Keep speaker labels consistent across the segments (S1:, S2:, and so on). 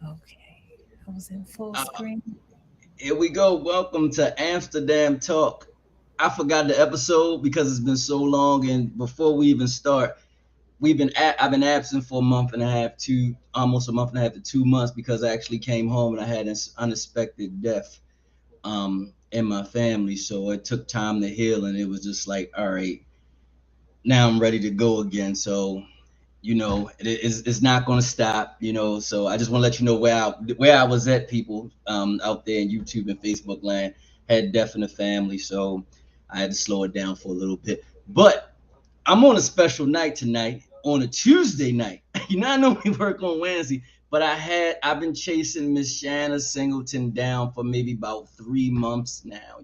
S1: Okay, I was in full
S2: Uh,
S1: screen.
S2: Here we go. Welcome to Amsterdam Talk. I forgot the episode because it's been so long. And before we even start, I've been absent for a month and a half, almost a month and a half to 2 months because I actually came home and I had an unexpected death in my family. So it took time to heal, and it was just like, all right, now I'm ready to go again. So it's not going to stop. So I just want to let you know where I was at, people, out there in YouTube and Facebook land. Had death in the family, so I had to slow it down for a little bit. But I'm on a special night tonight, on a Tuesday night. I normally work on Wednesday, but I've been chasing Miss Shana Singleton down for maybe about 3 months now.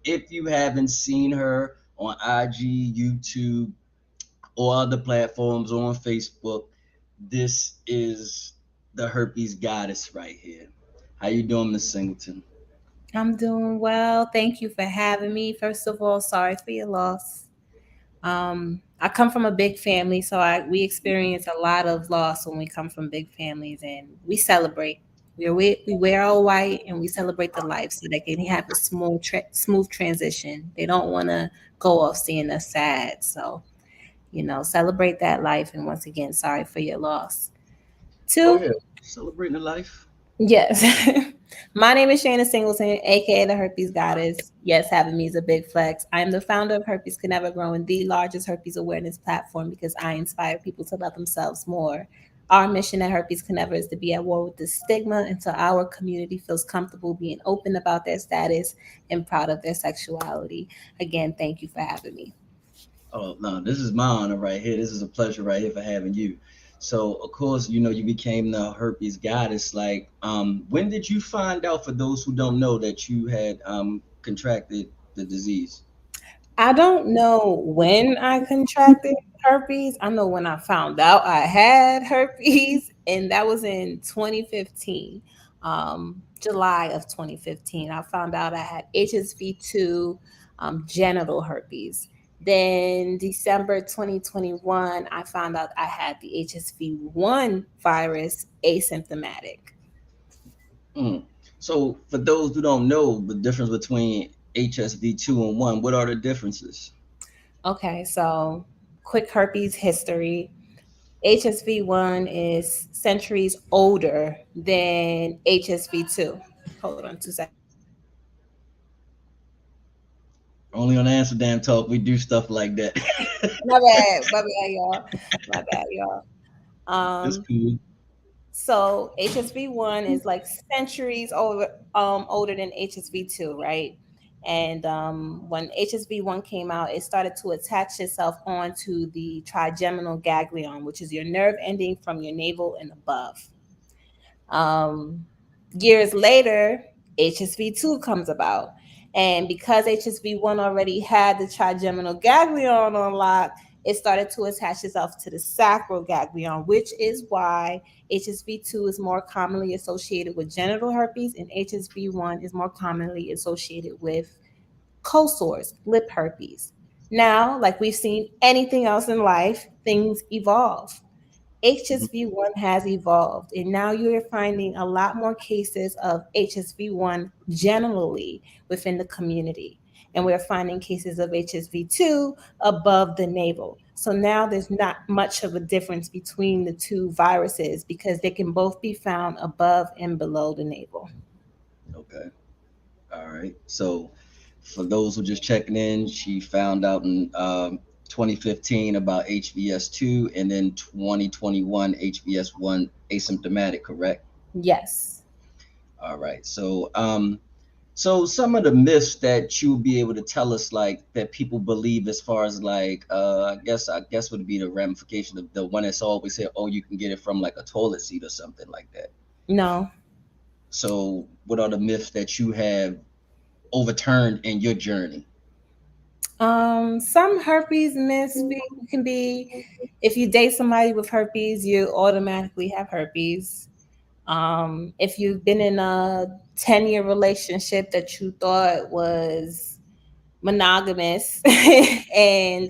S2: If you haven't seen her on IG, YouTube, or other platforms on Facebook, this is the herpes goddess right here. How you doing, Miss Singleton?
S1: I'm doing well. Thank you for having me. First of all, sorry for your loss. I come from a big family, so we experience a lot of loss when we come from big families, and we celebrate. We wear all white and we celebrate the life so they can have a smooth transition. They don't want to go off seeing us sad, so celebrate that life. And once again, sorry for your loss.
S2: Go
S1: Two,
S2: ahead. Celebrating the life.
S1: yes. My name is Shana Singleton, aka the Herpes Goddess. Yes, having me is a big flex. I am the founder of Herpes Can Never Grow and the largest herpes awareness platform because I inspire people to love themselves more. Our mission at Herpes Can Never is to be at war with the stigma until our community feels comfortable being open about their status and proud of their sexuality. Again, thank you for having me.
S2: Oh no, this is my honor right here. This is a pleasure right here for having you. So of course, you became the herpes goddess. Like, when did you find out? For those who don't know, that you had contracted the disease.
S1: I don't know when I contracted herpes. I know when I found out I had herpes, and that was in 2015, July of 2015. I found out I had HSV2 genital herpes. Then December 2021, I found out I had the HSV1 virus asymptomatic.
S2: Mm. So for those who don't know the difference between HSV 2 and 1, what are the differences?
S1: Okay, so quick herpes history. HSV1 is centuries older than HSV2. Hold on 2 seconds.
S2: Only on Amsterdam Talk we do stuff like that.
S1: My bad, y'all. My bad, y'all.
S2: It's
S1: Um,
S2: cool.
S1: so HSV1 is like centuries older than HSV2, right? And when HSV1 came out, it started to attach itself onto the trigeminal ganglion, which is your nerve ending from your navel and above. Um, Years later, HSV2 comes about. And because HSV1 already had the trigeminal ganglion on lock, it started to attach itself to the sacral ganglion, which is why HSV2 is more commonly associated with genital herpes and HSV1 is more commonly associated with cold sores, lip herpes. Now, like we've seen anything else in life, things evolve.
S2: Mhm.
S1: HSV1 has evolved, and now you're finding a lot more cases of HSV1 generally within the community. And we're finding cases of HSV2 above the navel. So now there's not much of a difference between the two viruses because they can both be found above and below the navel.
S2: Okay. All right. So for those who just checking in, she found out in 2015 about HVS2, and then 2021 HVS1 asymptomatic, correct?
S1: Yes.
S2: All right. So some of the myths that you'll be able to tell us, like, that people believe, as far as like, I guess would be the ramification of the one that's always said, oh, you can get it from like a toilet seat or something like that.
S1: No.
S2: So what are the myths that you have overturned in your journey?
S1: Some herpes myths can be if you date somebody with herpes, you automatically have herpes. If you've been in a 10-year relationship that you thought was monogamous and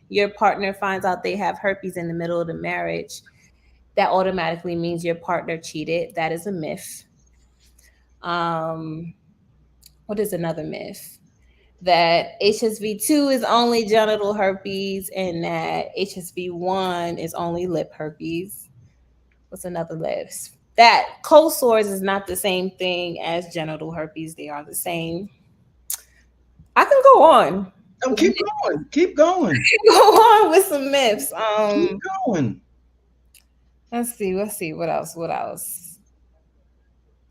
S1: your partner finds out they have herpes in the middle of the marriage, that automatically means your partner cheated. That is a myth. Um, what is another myth? That HSV2 is only genital herpes and that HSV1 is only lip herpes. What's another myth? That cold sores is not the same thing as genital herpes. They are the same. I can go on.
S2: Oh, keep going. Keep going.
S1: Go on with some myths.
S2: Keep going.
S1: Let's see. Let's see. What else? What else?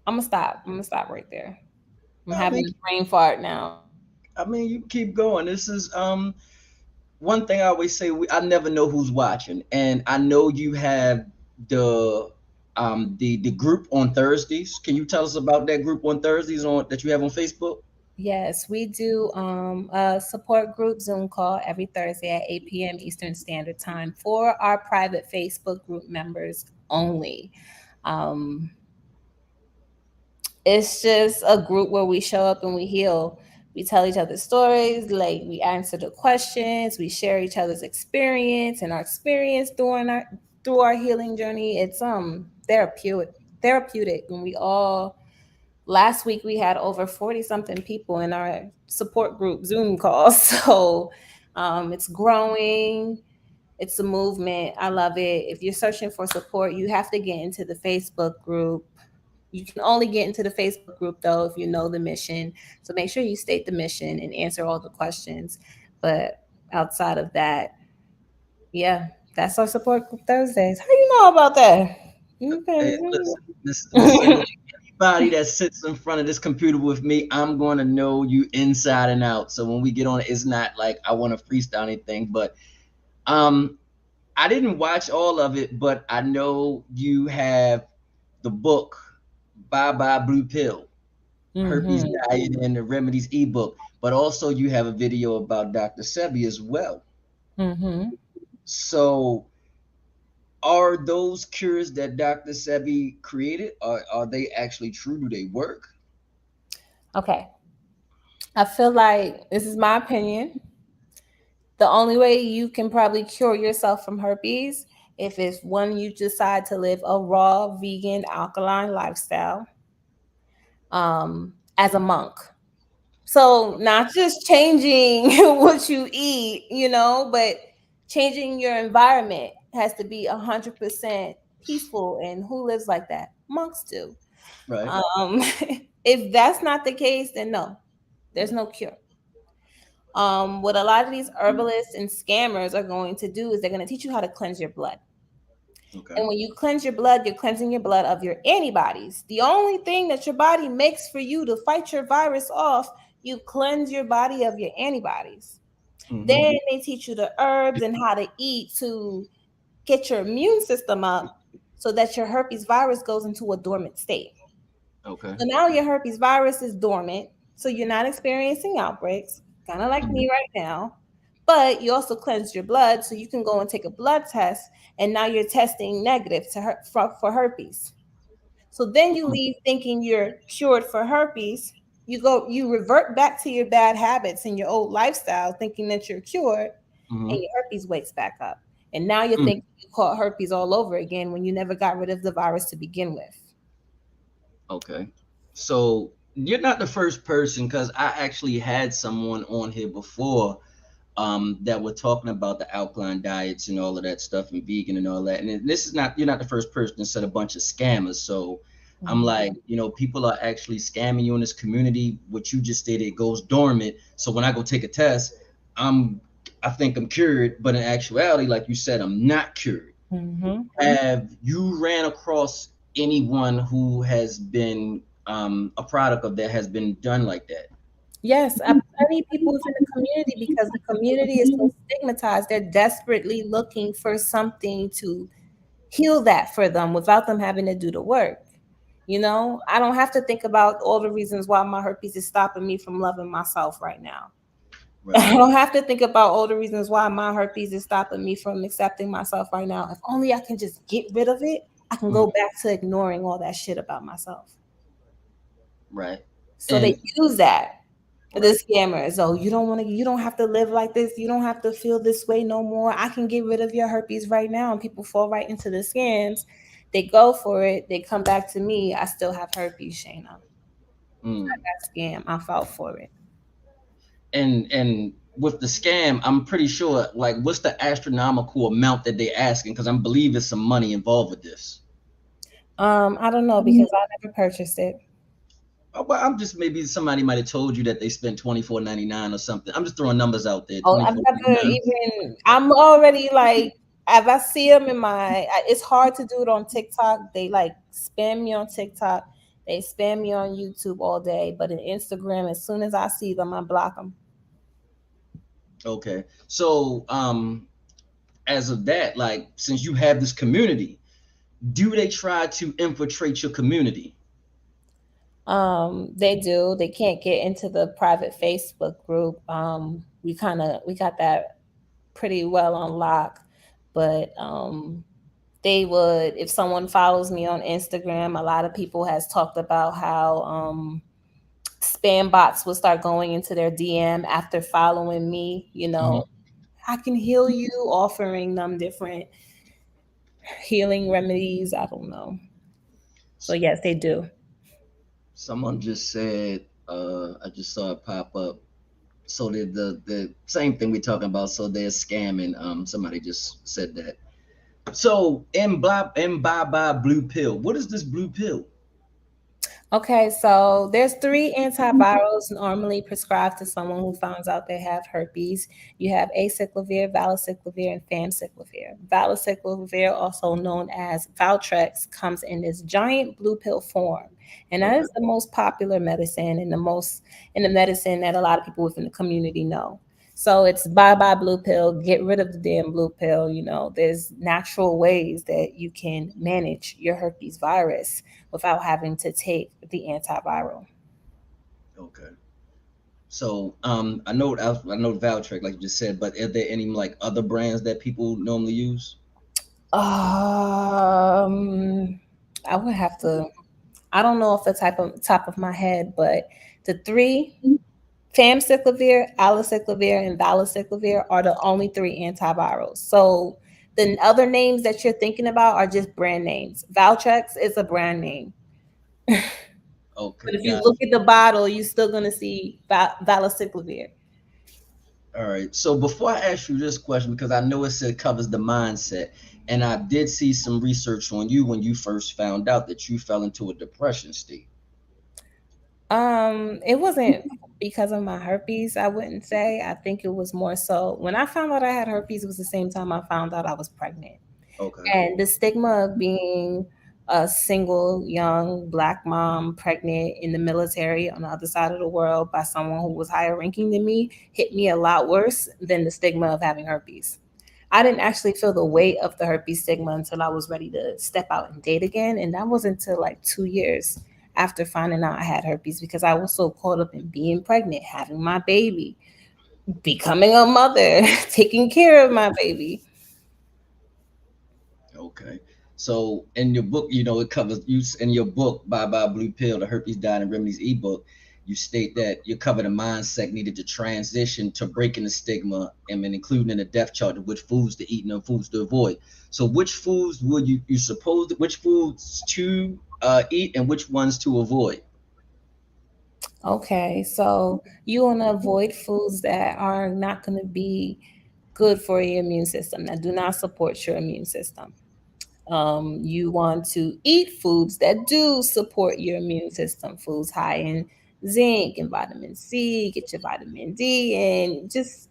S1: I'm gonna stop. I'm gonna stop right there. I'm
S2: I
S1: having
S2: mean,
S1: a brain fart now.
S2: you keep going. This is one thing I always say. I never know who's watching, and I know you have the the group on Thursdays. Can you tell us about that group on Thursdays on that you have on Facebook?
S1: Yes, we do a support group Zoom call every Thursday at 8 p.m. Eastern Standard Time for our private Facebook group members only. Um, it's just a group where we show up and we heal. We tell each other stories, like we answer the questions, we share each other's experience and our experience through our healing journey. It's therapeutic when we all last week we had over 40 something people in our support group Zoom call. So it's growing. It's a movement. I love it. If you're searching for support, you have to get into the Facebook group. You can only get into the Facebook group though if you know the mission. So make sure you state the mission and answer all the questions. But outside of that, yeah, that's our support group Thursdays. How you know about that?
S2: Hey,
S1: Okay.
S2: listen. Anybody that sits in front of this computer with me, I'm going to know you inside and out. So when we get on, it's not like I want to freestyle anything, but um, I didn't watch all of it, but I know you have the book Bye Bye Blue Pill, Herpes
S1: Mm-hmm.
S2: Diet and the Remedies ebook, but also you have a video about Dr. Sebi as well.
S1: Mm-hmm.
S2: So are those cures that Dr. Sebi created, are they actually true? Do they work?
S1: Okay. I feel like this is my opinion. The only way you can probably cure yourself from herpes if it's one you decide to live a raw vegan alkaline lifestyle as a monk. So not just changing what you eat, but changing your environment has to be 100% peaceful. And who lives like that? Monks do.
S2: Right.
S1: Um, if that's not the case, then no, there's no cure. What a lot of these herbalists and scammers are going to do is they're going to teach you how to cleanse your blood.
S2: Okay.
S1: And when you cleanse your blood, you're cleansing your blood of your antibodies. The only thing that your body makes for you to fight your virus off, you cleanse your body of your antibodies.
S2: Mm-hmm.
S1: Then they teach you the herbs and how to eat to get your immune system up so that your herpes virus goes into a dormant state.
S2: Okay.
S1: So now your herpes virus is dormant, so you're not experiencing outbreaks, kind of like
S2: Mm-hmm.
S1: me right now. But you also cleanse your blood, so you can go and take a blood test, and now you're testing negative for herpes. So then you leave thinking you're cured for herpes. You revert back to your bad habits and your old lifestyle, thinking that you're cured, and
S2: Mm-hmm.
S1: your herpes wakes back up. And now you're thinking you caught herpes all over again when you never got rid of the virus to begin with.
S2: Okay. So you're not the first person because I actually had someone on here before that were talking about the alkaline diets and all of that stuff and vegan and all that. And this is not you're not the first person to set a bunch of scammers. So I'm
S1: Mhm.
S2: like, people are actually scamming you in this community. What you just did, it goes dormant. So when I go take a test, I'm I think I'm cured, but in actuality, like you said, I'm not cured.
S1: Mhm.
S2: Have you ran across anyone who has been a product of that has been done like that?
S1: Yes, plenty of people within the community because the community is so stigmatized. They're desperately looking for something to heal that for them without them having to do the work. I don't have to think about all the reasons why my herpes is stopping me from loving myself right now. I
S2: Right.
S1: don't have to think about all the reasons why my herpes is stopping me from accepting myself right now. If only I can just get rid of it, I can
S2: Mhm.
S1: go back to ignoring all that shit about myself.
S2: Right.
S1: So they
S2: And
S1: use that. The
S2: Right.
S1: scammers. Oh, you don't want to, you don't have to live like this. You don't have to feel this way no more. I can get rid of your herpes right now. And people fall right into the scams. They go for it. They come back to me. I still have herpes, Shayna.
S2: Mm.
S1: That scam. I fought for it.
S2: And with the scam, I'm pretty sure, like, what's the astronomical amount that they asking? Because I believe there's some money involved with this.
S1: I don't know because I never purchased it.
S2: Well, I'm just, maybe somebody might have told you that they spent 24.99 or something. I'm just throwing numbers out there.
S1: Oh, I've never
S2: 24.99.
S1: even. I'm already like, if I see them in it's hard to do it on TikTok. They like spam me on TikTok. They spam me on YouTube all day. But in Instagram, as soon as I see them, I block them.
S2: Okay. So, as of that, like, since you have this community, do they try to infiltrate your community?
S1: They do. They can't get into the private Facebook group. We got that pretty well on lock, but they would, if someone follows me on Instagram. A lot of people has talked about how spam bots will start going into their DM after following me.
S2: Mhm.
S1: I can heal you, offering them different healing remedies. I don't know. So yes, they do.
S2: Someone just said, I just saw it pop up. So the same thing we're talking about. So they're scamming. Somebody just said that. So in bye bye blue pill. What is this blue pill?
S1: Okay, so there's three antivirals normally prescribed to someone who finds out they have herpes. You have acyclovir, valacyclovir, and famciclovir. Valacyclovir, also known as Valtrex, comes in this giant blue pill form, and that
S2: Okay.
S1: is the most popular medicine and the medicine that a lot of people within the community know. So it's bye bye blue pill. Get rid of the damn blue pill. There's natural ways that you can manage your herpes virus without having to take the antiviral.
S2: Okay. So I know Valtrex, like you just said, but are there any like other brands that people normally use?
S1: Um, I would have to. I don't know off the top of my head, but the three, famciclovir, alicyclovir, and valacyclovir, are the only three antivirals. So the other names that you're thinking about are just brand names. Valtrex is a brand name,
S2: Okay,
S1: but if you
S2: got
S1: look at the bottle, you're still gonna see valacyclovir.
S2: All right. So before I ask you this question, because I know it said covers the mindset, and I did see some research on you when you first found out that you fell into a depression state.
S1: It wasn't because of my herpes, I wouldn't say. I think it was more so when I found out I had herpes, it was the same time I found out I was pregnant.
S2: Okay.
S1: And the stigma of being a single young black mom pregnant in the military on the other side of the world by someone who was higher ranking than me hit me a lot worse than the stigma of having herpes. I didn't actually feel the weight of the herpes stigma until I was ready to step out and date again. And that wasn't until like 2 years after finding out I had herpes because I was so caught up in being pregnant, having my baby, becoming a mother, taking care of my baby.
S2: Okay. So in your book, it covers you in your book, Bye Bye Blue Pill, the Herpes Diet and Remedies ebook. You state that you cover the mindset needed to transition to breaking the stigma and then including in the death chart of which foods to eat and the foods to avoid. So which foods would you suppose which foods to eat and which ones to avoid?
S1: Okay, so you want to avoid foods that are not going to be good for your immune system, that do not support your immune system. You want to eat foods that do support your immune system, foods high in zinc and vitamin C, get your vitamin D, and just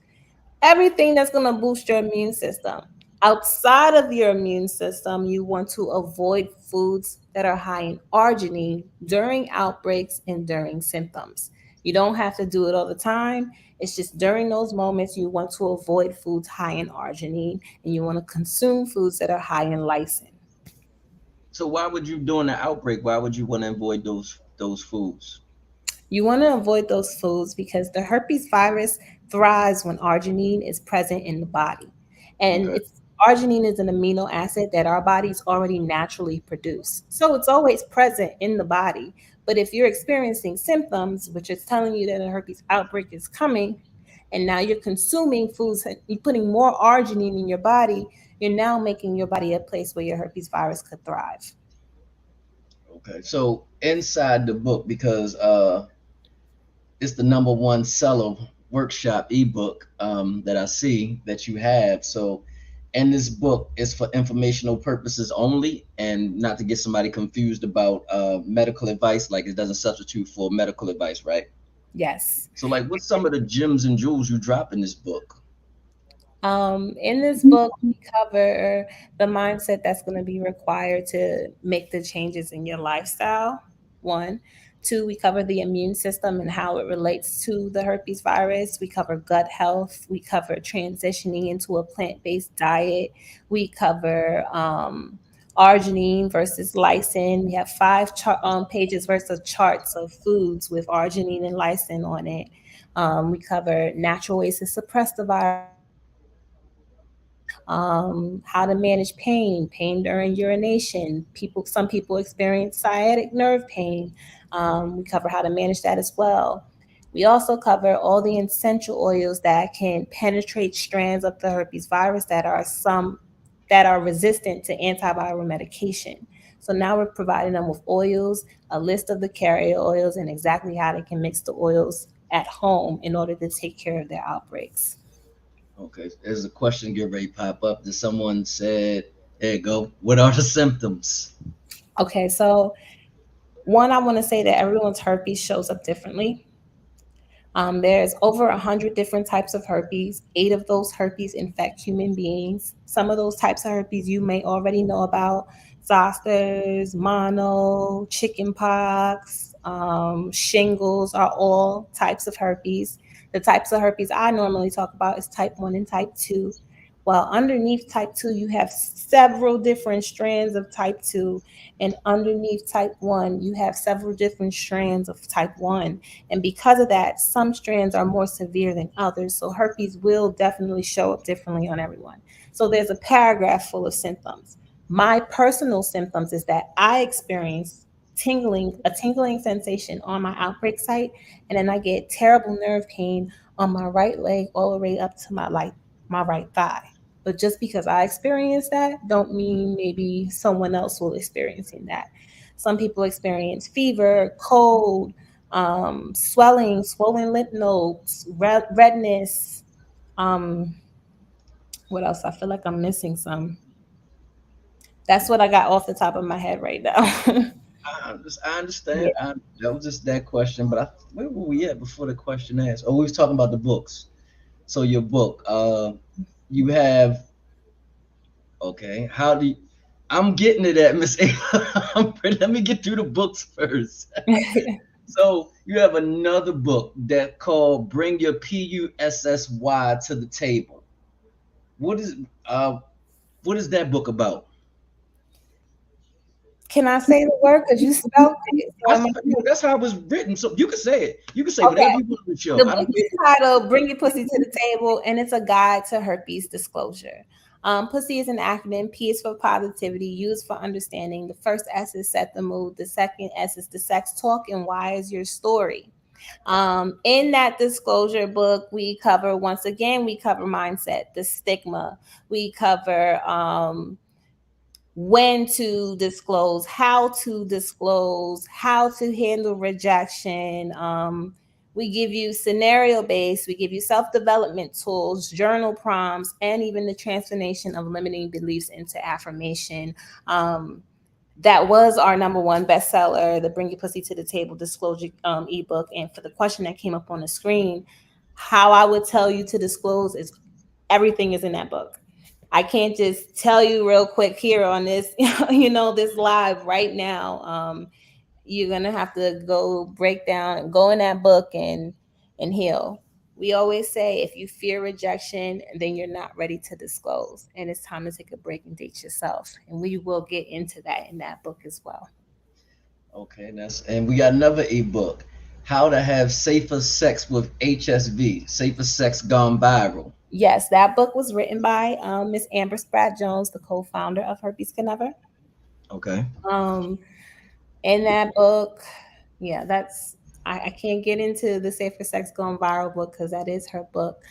S1: everything that's going to boost your immune system. Outside of your immune system, you want to avoid foods that are high in arginine during outbreaks and during symptoms. You don't have to do it all the time. It's just during those moments you want to avoid foods high in arginine and you want to consume foods that are high in lysine.
S2: So why would you during the outbreak? Why would you want to avoid those foods?
S1: You want to avoid those foods because the herpes virus thrives when arginine is present in the body. And
S2: Okay.
S1: Arginine is an amino acid that our bodies already naturally produce. So it's always present in the body. But if you're experiencing symptoms, which is telling you that a herpes outbreak is coming, and now you're consuming foods, you're putting more arginine in your body, you're now making your body a place where your herpes virus could thrive.
S2: Okay. So inside the book, because it's the number one seller workshop ebook that I see that you have. So, and this book is for informational purposes only, and not to get somebody confused about medical advice. Like it doesn't substitute for medical advice, right?
S1: Yes.
S2: So, like, what's some of the gems and jewels you drop in this book?
S1: In this book, we cover the mindset that's going to be required to make the changes in your lifestyle. One, two, we cover the immune system and how it relates to the herpes virus. We cover gut health. We cover transitioning into a plant based diet. We cover arginine versus lysine. We have pages worth of charts of foods with arginine and lysine on it. We cover natural ways to suppress the virus, how to manage pain during urination. Some people experience sciatic nerve pain. We cover how to manage that as well. We also cover all the essential oils that can penetrate strands of the herpes virus that are resistant to antiviral medication. So now we're providing them with oils, a list of the carrier oils, and exactly how they can mix the oils at home in order to take care of their outbreaks.
S2: Okay, there's a question get ready to pop up. That someone said, "There you go. What are the symptoms?"
S1: Okay, so one, I want to say that everyone's herpes shows up differently. There's over 100 different types of herpes. 8 of those herpes infect human beings. Some of those types of herpes you may already know about: zosters, mono, chickenpox, shingles are all types of herpes. The types of herpes I normally talk about is type 1 and type 2. While underneath type 2, you have several different strands of type 2, and underneath type 1, you have several different strands of type 1. And because of that, some strands are more severe than others. So herpes will definitely show up differently on everyone. So there's a paragraph full of symptoms. My personal symptoms is that I experience a tingling sensation on my outbreak site, and then I get terrible nerve pain on my right leg all the way up to my right thigh. But just because I experience that, don't mean maybe someone else will experiencing that. Some people experience fever, cold, swelling, swollen lymph nodes, redness. Um, what else? I feel like I'm missing some. That's what I got off the top of my head right now.
S2: I
S1: Yeah.
S2: understand. That was just that question, but where were we at before the question asked? Oh, we was talking about the books. So your book, you have okay. How do you, I'm getting to that, Miss Ava. Let me get through the books first. So you have another book that called "Bring Your Pussy to the Table." What is uh what is that book about?
S1: Can I say the word? Because you spelled it. So I'm
S2: That's how it was written. So you can say it. You can say whatever
S1: okay.
S2: you want on the show.
S1: The
S2: I
S1: book
S2: don't
S1: is
S2: care.
S1: titled Bring Your Pussy to the Table, and it's a guide to herpes disclosure. Pussy is an acronym. P is for positivity, U is for understanding. The first S is set the mood. The second S is the sex talk, and Y is your story. In that disclosure book, we cover mindset, the stigma. We cover when to disclose, how to handle rejection. We give you scenario based, we give you self development tools, journal prompts, and even the transformation of limiting beliefs into affirmation. That was our number one bestseller, the Bring Your Pussy to the Table disclosure ebook. And for the question that came up on the screen, how I would tell you to disclose is everything is in that book. I can't just tell you real quick here on this, this live right now. You're gonna have to go break down and go in that book and heal. We always say if you fear rejection, then you're not ready to disclose, and it's time to take a break and date yourself. And we will get into that in that book as well.
S2: Okay, and we got another ebook, How to Have Safer Sex with HSV, Safer Sex Gone Viral.
S1: Yes, that book was written by Miss Amber Spratt Jones, the co-founder of Herpes Can Never.
S2: Okay.
S1: Um, in that book, yeah, I can't get into the Safer Sex Going Viral book because that is her book.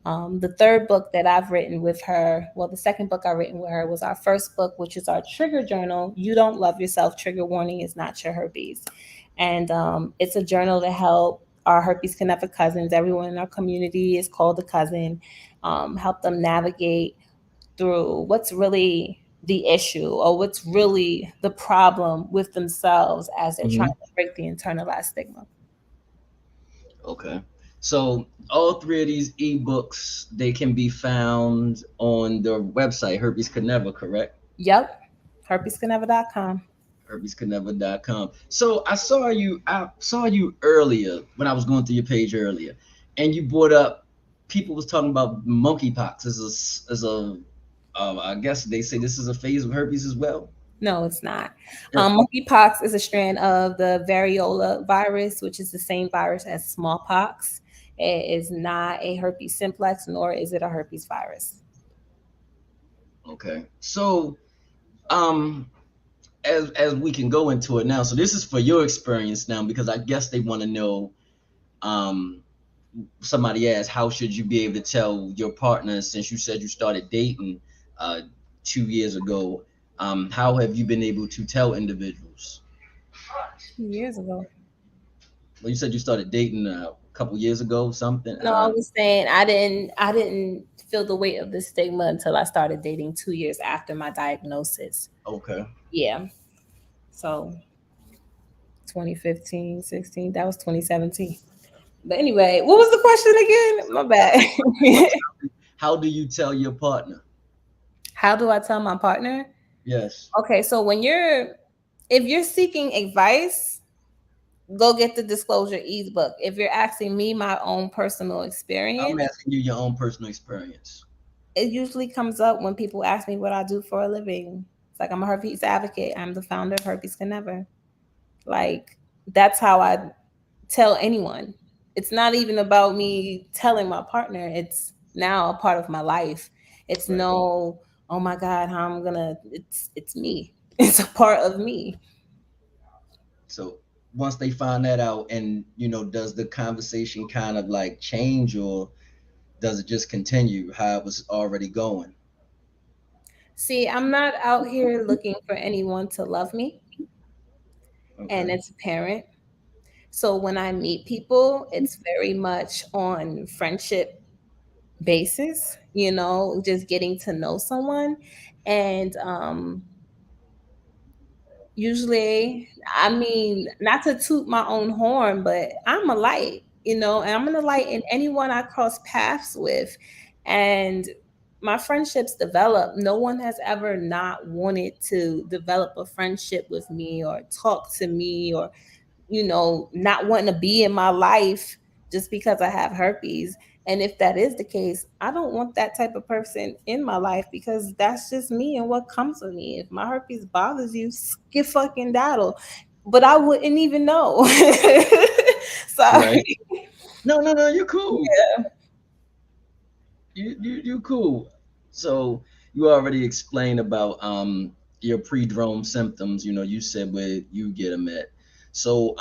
S1: The third book that I've written with her, well, the second book I written with her was our first book, which is our trigger journal. You Don't Love Yourself. Trigger warning is not your herpes, and it's a journal to help our herpes connected cousins. Everyone in our community is called a cousin. Help them navigate through what's really the issue or what's really the problem with themselves as they're trying
S2: Hmm.
S1: to break the internalized stigma.
S2: Okay. So all three of these ebooks, they can be found on the website Herpes Could Never, correct?
S1: Yep, herpescanever.com.
S2: herpescould never.com. So I saw you earlier when I was going through your page earlier, and you brought up people was talking about monkeypox as a I guess they say this is a phase of herpes as well.
S1: No, it's not.
S2: Or-
S1: Monkeypox is a strand of the variola virus, which is the same virus as smallpox. It is not a herpes simplex, nor is it a herpes virus.
S2: Okay. So um as we can go into it now. So this is for your experience now because I guess they want to know um somebody asked how should you be able to tell your partner since you said you started dating uh 2 years ago, how have you been able to tell individuals?
S1: 2 years ago.
S2: Well, you said you started dating a couple years ago something.
S1: No, I was saying I didn't feel the weight of the stigma until I started dating 2 years after my diagnosis.
S2: Okay.
S1: Yeah. So 2015, 16, that was 2017. But anyway, what was the question again? My bad.
S2: How do you tell your partner?
S1: How do I tell my partner?
S2: Yes.
S1: Okay, so if you're seeking advice, go get the disclosure ease book. If you're asking me my own personal
S2: I'm
S1: experience,
S2: asking you your own personal experience.
S1: it usually comes up when people ask me what I do for a living. It's like I'm a herpes advocate. I'm the founder of Herpes Can Never. Like that's how I tell anyone. It's not even about me telling my partner. It's now a part of my life. It's
S2: Right.
S1: no, oh my God, how I'm gonna it's me. It's a part of me.
S2: So once they find that out, and does the conversation kind of like change, or does it just continue how it was already going?
S1: See, I'm not out here looking for anyone to love me, and
S2: Okay.
S1: it's apparent. So when I meet people, it's very much on friendship basis, just getting to know someone. And usually, I mean, not to toot my own horn, but I'm a light, and I'm gonna light in anyone I cross paths with. And my friendships develop. No one has ever not wanted to develop a friendship with me or talk to me or not wanting to be in my life just because I have herpes. And if that is the case, I don't want that type of person in my life because that's just me and what comes with me. If my herpes bothers you, skip fucking daddle. But I wouldn't even know.
S2: Right.
S1: Sorry.
S2: No, no, no. You're cool. You cool. So you already explained about your pre-drome symptoms. You said where you get them at. So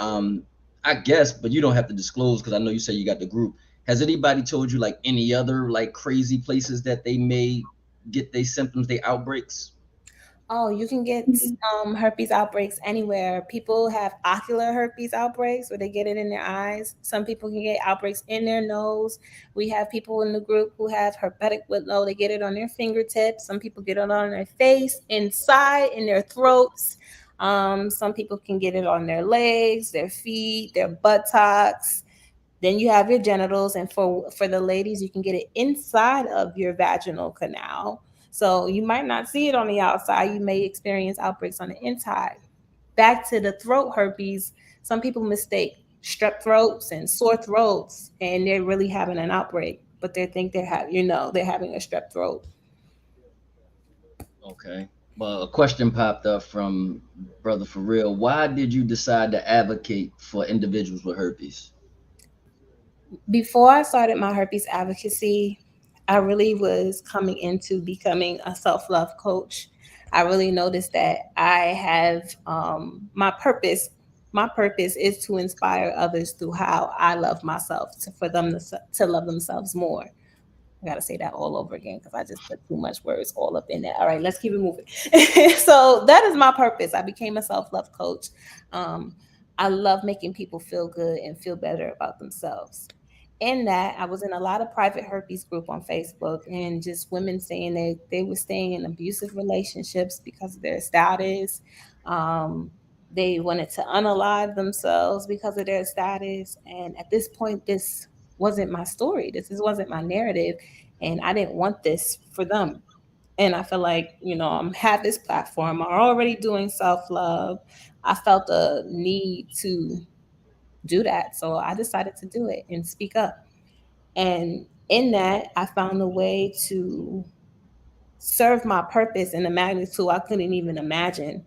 S2: I guess, but you don't have to disclose because I know you say you got the group. Has anybody told you like any other like crazy places that they may get their symptoms, their outbreaks?
S1: Oh, you can get herpes outbreaks anywhere. People have ocular herpes outbreaks where they get it in their eyes. Some people can get outbreaks in their nose. We have people in the group who have herpetic whitlow. They get it on their fingertips. Some people get it on their face, inside, in their throats. Some people can get it on their legs, their feet, their buttocks. Then you have your genitals, and for the ladies, you can get it inside of your vaginal canal. So you might not see it on the outside. You may experience outbreaks on the inside. Back to the throat herpes, some people mistake strep throats and sore throats, and they're really having an outbreak, but they think they're having a strep throat.
S2: Okay. Well, a question popped up from Brother For Real. Why did you decide to advocate for individuals with herpes?
S1: Before I started my herpes advocacy, I really was coming into becoming a self love coach. I really noticed that I have my purpose. My purpose is to inspire others through how I love myself, for them to love themselves more. I gotta say that all over again because I just put too much words all up in there. All right, let's keep it moving. So that is my purpose. I became a self love coach. Um, I love making people feel good and feel better about themselves. In that, I was in a lot of private herpes group on Facebook, and just women saying they were staying in abusive relationships because of their status. Um, they wanted to unalive themselves because of their status. And at this point, this wasn't my story. This wasn't my narrative, and I didn't want this for them. And I feel like, I'm have this platform. I'm already doing self love. I felt a need to do that, so I decided to do it and speak up. And in that, I found a way to serve my purpose in a magnitude I couldn't even imagine.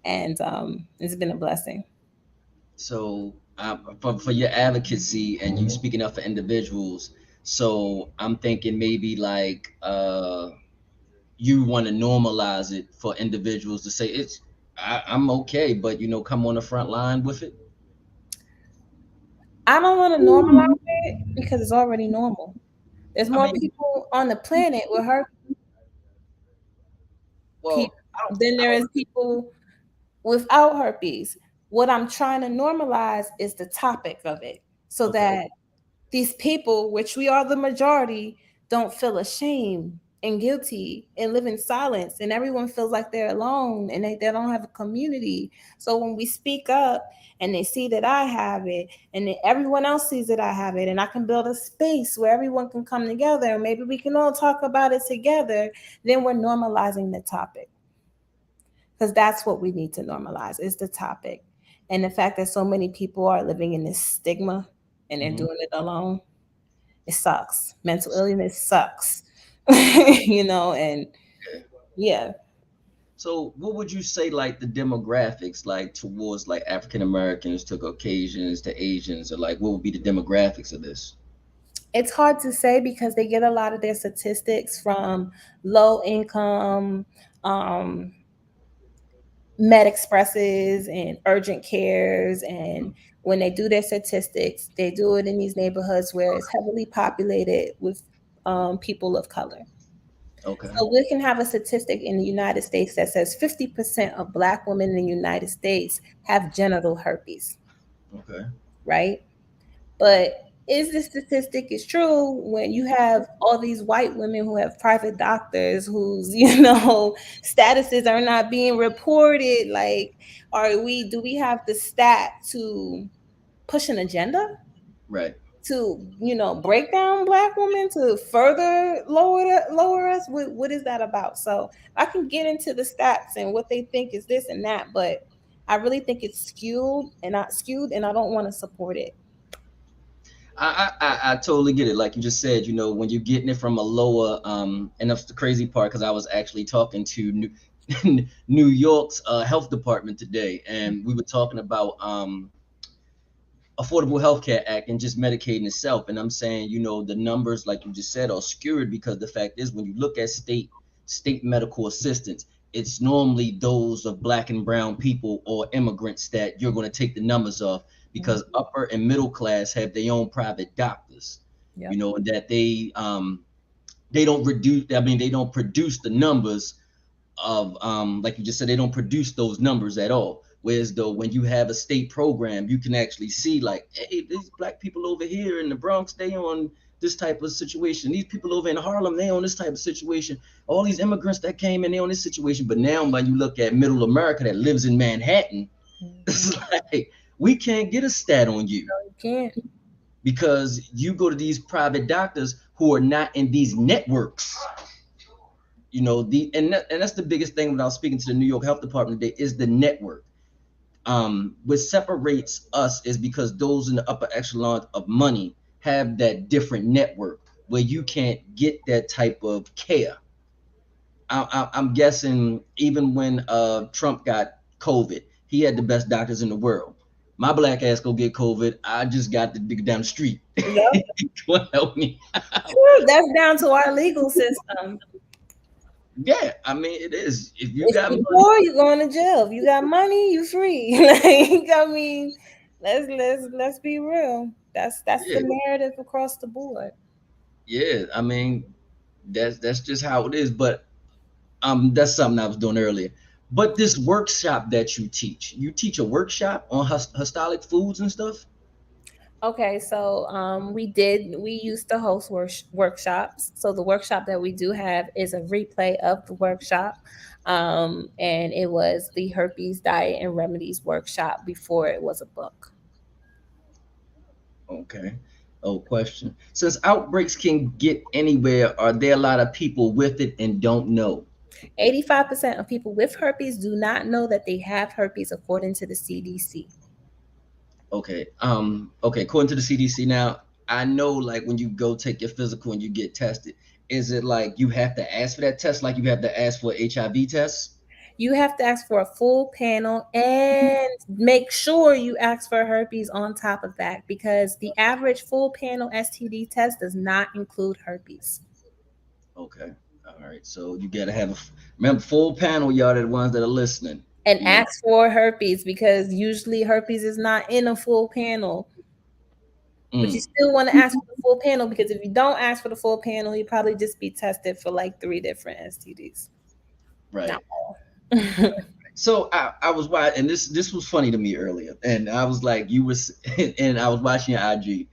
S1: And it's been a blessing.
S2: So for your advocacy and you speaking up for individuals, so I'm thinking maybe like you want to normalize it for individuals to say I'm okay, but come on the front line with it.
S1: I don't want to normalize it because it's already normal. There's
S2: I
S1: more
S2: mean,
S1: people on the planet with herpes
S2: well,
S1: than there is people without herpes. What I'm trying to normalize is the topic of it so
S2: okay,
S1: that these people, which we are the majority, don't feel ashamed and guilty and live in silence. And everyone feels like they're alone and they don't have a community. So when we speak up and they see that I have it and then everyone else sees that I have it, and I can build a space where everyone can come together and maybe we can all talk about it together, then we're normalizing the topic, because that's what we need to normalize is the topic. And the fact that so many people are living in this stigma and they're
S2: hmm
S1: doing it alone, it sucks. Mental illness sucks. And yeah.
S2: So what would you say like the demographics like towards like African Americans to Caucasians to Asians, or like what would be the demographics of this?
S1: It's hard to say because they get a lot of their statistics from low income, um, med expresses and urgent cares. And when they do their statistics, they do it in these neighborhoods where it's heavily populated with people of color.
S2: Okay,
S1: So we can have a statistic in the United States that says 50% of Black women in the United States have genital herpes,
S2: okay,
S1: right? But is this statistic is true when you have all these white women who have private doctors whose statuses are not being reported? Like, do we have the stat to push an agenda
S2: right.
S1: to break down Black women to further lower us? What is that about? So I can get into the stats and what they think is this and that, but I really think it's skewed, and I don't want to support it.
S2: I totally get it. Like you just said, when you're getting it from a lower, and that's the crazy part because I was actually talking to New York's health department today, and we were talking about Affordable Health Care Act and just Medicaid itself. And I'm saying, the numbers, like you just said, are skewed because the fact is, when you look at state medical assistance, it's normally those of Black and brown people or immigrants that you're going to take the numbers of, because upper and middle class have their own private doctors,
S1: Yep.
S2: that they don't reduce. I mean, they don't produce the numbers of like you just said, they don't produce those numbers at all. Whereas though when you have a state program, you can actually see like, hey, these Black people over here in the Bronx, they on this type of situation. These people over in Harlem, they on this type of situation. All these immigrants that came in, they on this situation. But now when you look at middle America that lives in Manhattan,
S1: Mhm.
S2: it's like we can't get a stat on you
S1: You can't.
S2: because you go to these private doctors who are not in these networks. And that's the biggest thing when I was speaking to the New York Health Department today is the network. What separates us is because those in the upper echelon of money have that different network where you can't get that type of care. I'm guessing even when Trump got COVID, he had the best doctors in the world. my black ass go get COVID. I just got the nigga down the street.
S1: Yep.
S2: Come help me out.
S1: True. That's down to our legal system.
S2: Yeah, I mean it is. If you
S1: If
S2: got
S1: you
S2: money,
S1: poor, you going to jail. If you got money, you free. Like I mean, let's be real. That's
S2: yeah,
S1: the narrative across the board.
S2: yeah. I mean that's just how it is. But that's something I was doing earlier. But this workshop that you teach a workshop on histolic foods and stuff.
S1: Okay, so we used to host workshops. So the workshop that we do have is a replay of the workshop. And it was the herpes diet and remedies workshop before it was a book.
S2: Okay. Oh, question. Since outbreaks can get anywhere, are there a lot of people with it and don't know?
S1: 85% of people with herpes do not know that they have herpes according to the CDC.
S2: Okay. Okay. According to the CDC now, I know like when you go take your physical and you get tested, is it like you have to ask for that test, like you have to ask for HIV test?
S1: You have to ask for a full panel and make sure you ask for herpes on top of that because the average full panel STD test does not include herpes.
S2: Okay. All right. So you gotta have remember full panel, y'all, the ones that are listening.
S1: And
S2: You
S1: ask for herpes because usually herpes is not in a full panel. But you
S2: mm,
S1: still want to ask for the full panel because if you don't ask for the full panel, you probably just be tested for like three different STDs. Not
S2: right.
S1: all.
S2: So I was watching, and this was funny to me earlier, and I was like, you was, and I was watching your IG,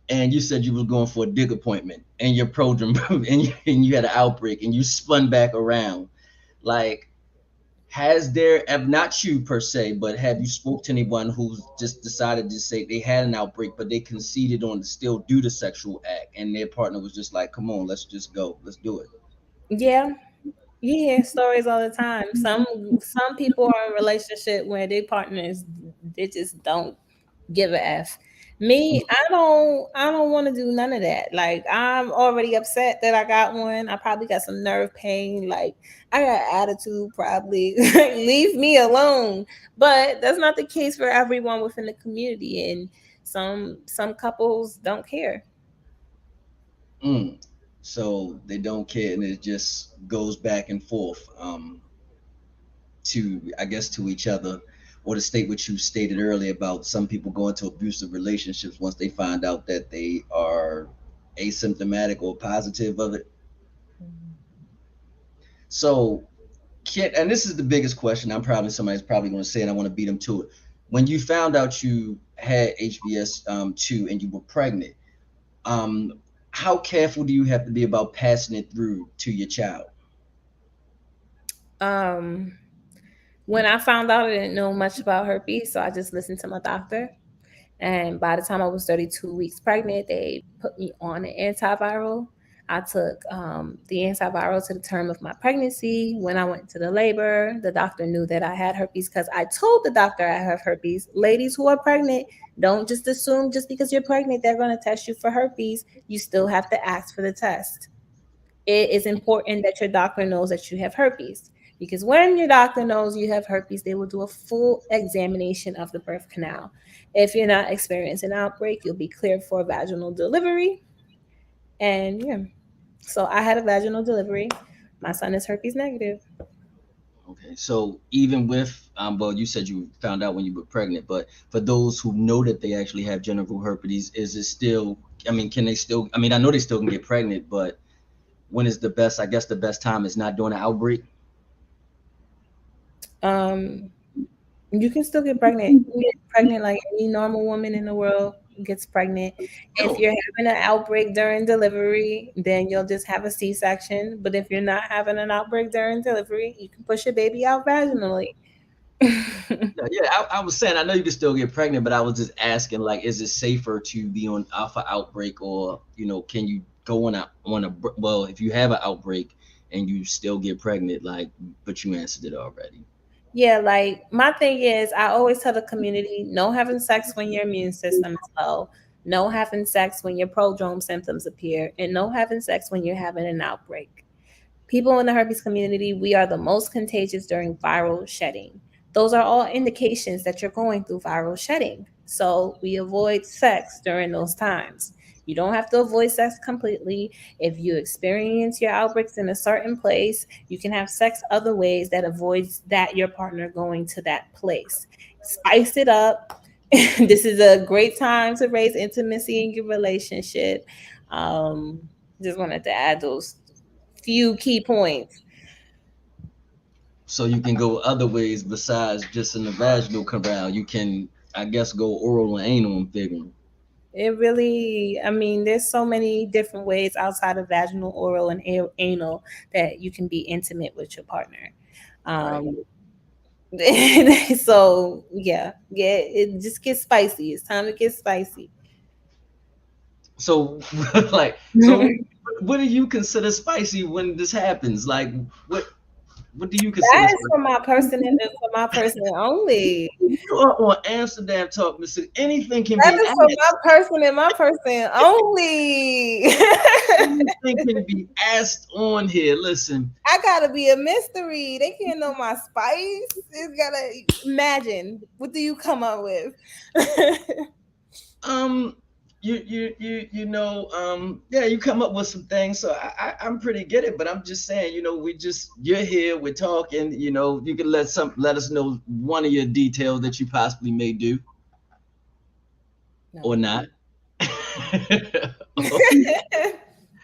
S2: and you said you was going for a dig appointment, and your prodrome, and you had an outbreak, and you spun back around, like, has there, not you per se, but have you spoke to anyone who's just decided to say they had an outbreak, but they conceded on to still do the sexual act, and their partner was just like, come on, let's just go, let's do it.
S1: Yeah, you hear stories all the time. Some people are in a relationship where their partners they just don't give a f. Me, I don't want to do none of that. Like I'm already upset that I got one. I probably got some nerve pain. Like I got attitude probably. Leave me alone. But that's not the case for everyone within the community and some couples don't care.
S2: Mm. So they don't care, and it just goes back and forth. To I guess to each other, or to state what you stated earlier about some people go into abusive relationships once they find out that they are asymptomatic or positive of it. So can and this is the biggest question I'm probably somebody's probably going to say, and I want to beat them to it. When you found out you had HBS 2 and you were pregnant, um, how careful do you have to be about passing it through to your child?
S1: Um when I found out I didn't know much about herpes, so I just listened to my doctor. And by the time I was 32 weeks pregnant, they put me on an antiviral. I took the antiviral to the term of my pregnancy. When I went to the labor, the doctor knew that I had herpes because I told the doctor I have herpes. Ladies who are pregnant, don't just assume just because you're pregnant, they're going to test you for herpes. You still have to ask for the test. It is important that your doctor knows that you have herpes because when your doctor knows you have herpes, they will do a full examination of the birth canal. If you're not experiencing an outbreak, you'll be cleared for vaginal delivery. And yeah, so I had a vaginal delivery. My son is herpes negative.
S2: Okay, so even with well, you said you found out when you were pregnant, but for those who know that they actually have genital herpes, is it still? I mean, can they still? I mean, I know they still can get pregnant, but when is the best? I guess the best time is not during an outbreak.
S1: Um, you can still get pregnant. You can get pregnant like any normal woman in the world gets pregnant. If
S2: Oh,
S1: you're having an outbreak during delivery, then you'll just have a C-section. But if you're not having an outbreak during delivery, you can push your baby out vaginally.
S2: yeah, yeah. I was saying I know you can still get pregnant, but I was just asking, like, is it safer to be on alpha outbreak, or can you go on a well, if you have an outbreak and you still get pregnant, like, but you answered it already.
S1: Yeah, like my thing is, I always tell the community no having sex when your immune system is low, no having sex when your prodrome symptoms appear, and no having sex when you're having an outbreak. People in the herpes community, we are the most contagious during viral shedding. Those are all indications that you're going through viral shedding. So we avoid sex during those times. You don't have to avoid sex completely. If you experience your outbreaks in a certain place, you can have sex other ways that avoids that your partner going to that place. Spice it up. This is a great time to raise intimacy in your relationship. Um, just wanted to add those few key points.
S2: So you can go other ways besides just in the vaginal canal. You can, I guess, go oral and anal. I'm figuring.
S1: It really, I mean, there's so many different ways outside of vaginal, oral, and anal that you can be intimate with your partner.
S2: Right.
S1: Um, so yeah, it just gets spicy. It's time to get spicy.
S2: So, like, so what do you consider spicy when this happens? Like, what what do you consider
S1: That is
S2: spicy?
S1: for my person and for my person only.
S2: You are on Amsterdam Talk, Mister. Anything can
S1: That
S2: be
S1: is for my
S2: asked.
S1: person and my person only.
S2: Anything can be asked on here. Listen,
S1: I gotta be a mystery. They can't know my spice. It's gotta imagine. What do you come up with?
S2: um, yeah, you come up with some things. So I'm pretty good at it, but I'm just saying, you're here, we're talking. You can let us know one of your details that you possibly may do or
S1: No.
S2: not.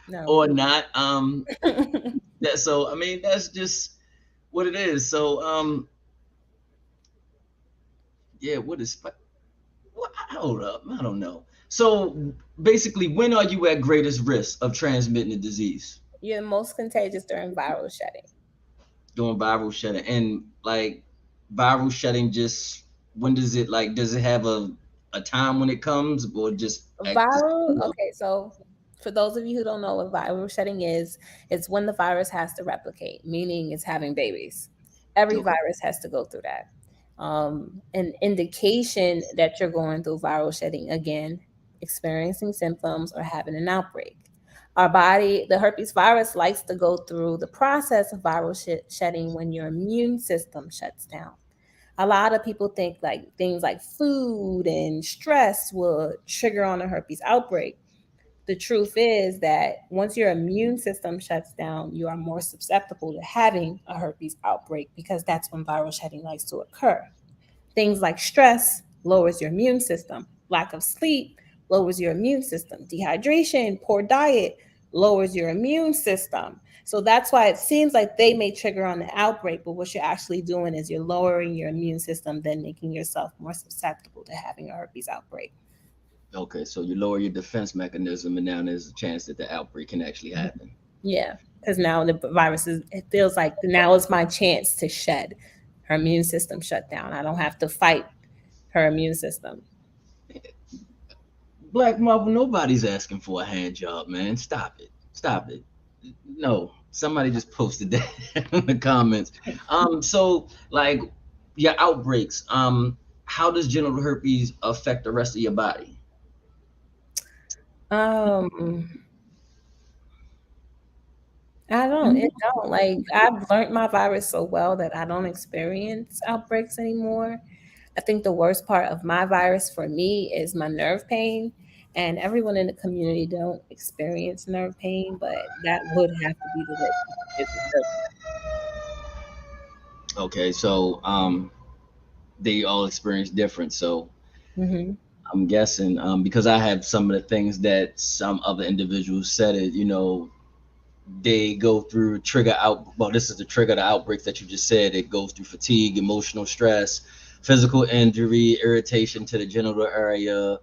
S1: No.
S2: Or not. That so I mean that's just what it is. So yeah, what is what, hold up, I don't know. So basically, when are you at greatest risk of transmitting the disease?
S1: You're most contagious during viral shedding.
S2: Doing viral shedding and like viral shedding just when does it have a time when it comes or just at this
S1: Viral, okay, so for those of you who don't know what viral shedding is, it's when the virus has to replicate, meaning it's having babies. Every
S2: okay.
S1: virus has to go through that. An indication that you're going through viral shedding again, experiencing symptoms or having an outbreak. Our body, the herpes virus, likes to go through the process of viral shedding when your immune system shuts down. A lot of people think like things like food and stress will trigger on a herpes outbreak. The truth is that once your immune system shuts down, you are more susceptible to having a herpes outbreak because that's when viral shedding likes to occur. Things like stress lowers your immune system, lack of sleep lowers your immune system, dehydration, poor diet lowers your immune system. So that's why it seems like they may trigger on the outbreak, but what you're actually doing is you're lowering your immune system, then making yourself more susceptible to having a herpes outbreak.
S2: Okay, so you lower your defense mechanism and now there's a chance that the outbreak can actually happen.
S1: Yeah, because now the virus is, it feels like now is my chance to shed. Her immune system shut down. I don't have to fight her immune system.
S2: Black Marvel, nobody's asking for a hand job, man. Stop it. Stop it. No, somebody just posted that in the comments. So like your outbreaks, how does genital herpes affect the rest of your body?
S1: Um, I don't. It don't. Like I've learned my virus so well that I don't experience outbreaks anymore. I think the worst part of my virus for me is my nerve pain, and everyone in the community don't experience nerve pain, but that would have to be the worst part is the nerve
S2: Okay, so they all experience different. So
S1: pain.
S2: I'm guessing because I have some of the things that some other individuals said it, they go through trigger out well this is the trigger the outbreaks that you just said. It goes through fatigue, emotional stress, physical injury, irritation to the genital area,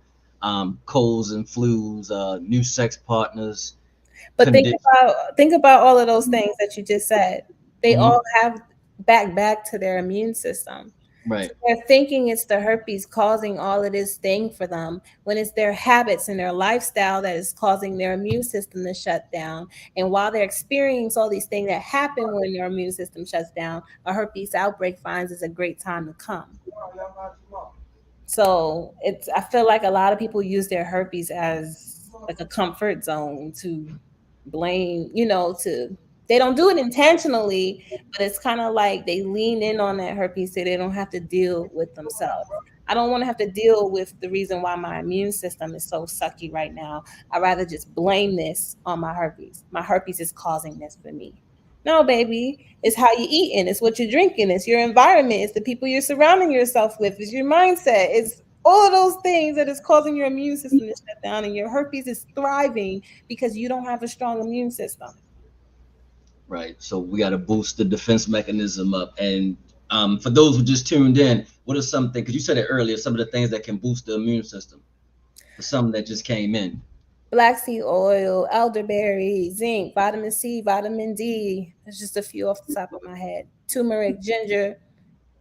S2: colds and flus, new sex partners,
S1: But
S2: condition.
S1: think about all of those things that you just said. They
S2: Hmm.
S1: all have back to their immune system. So
S2: Right.
S1: they're thinking it's the herpes causing all of this thing for them when it's their habits and their lifestyle that is causing their immune system to shut down. And while they're experiencing all these things that happen when their immune system shuts down, a herpes outbreak finds is a great time to come. So it's I feel like a lot of people use their herpes as like a comfort zone to blame, to They don't do it intentionally, but it's kind of like they lean in on that herpes so they don't have to deal with themselves. I don't want to have to deal with the reason why my immune system is so sucky right now. I'd rather just blame this on my herpes. My herpes is causing this for me. No, baby, it's how you eating, it's what you're drinking, it's your environment, it's the people you're surrounding yourself with, it's your mindset, it's all of those things that is causing your immune system to shut down, and your herpes is thriving because you don't have a strong immune system.
S2: Right. So we got to boost the defense mechanism up. And for those who just tuned in, what are some things? Because you said it earlier, some of the things that can boost the immune system. For some that just came in.
S1: Black seed oil, elderberry, zinc, vitamin C, vitamin D. There's just a few off the top of my head. Turmeric, ginger,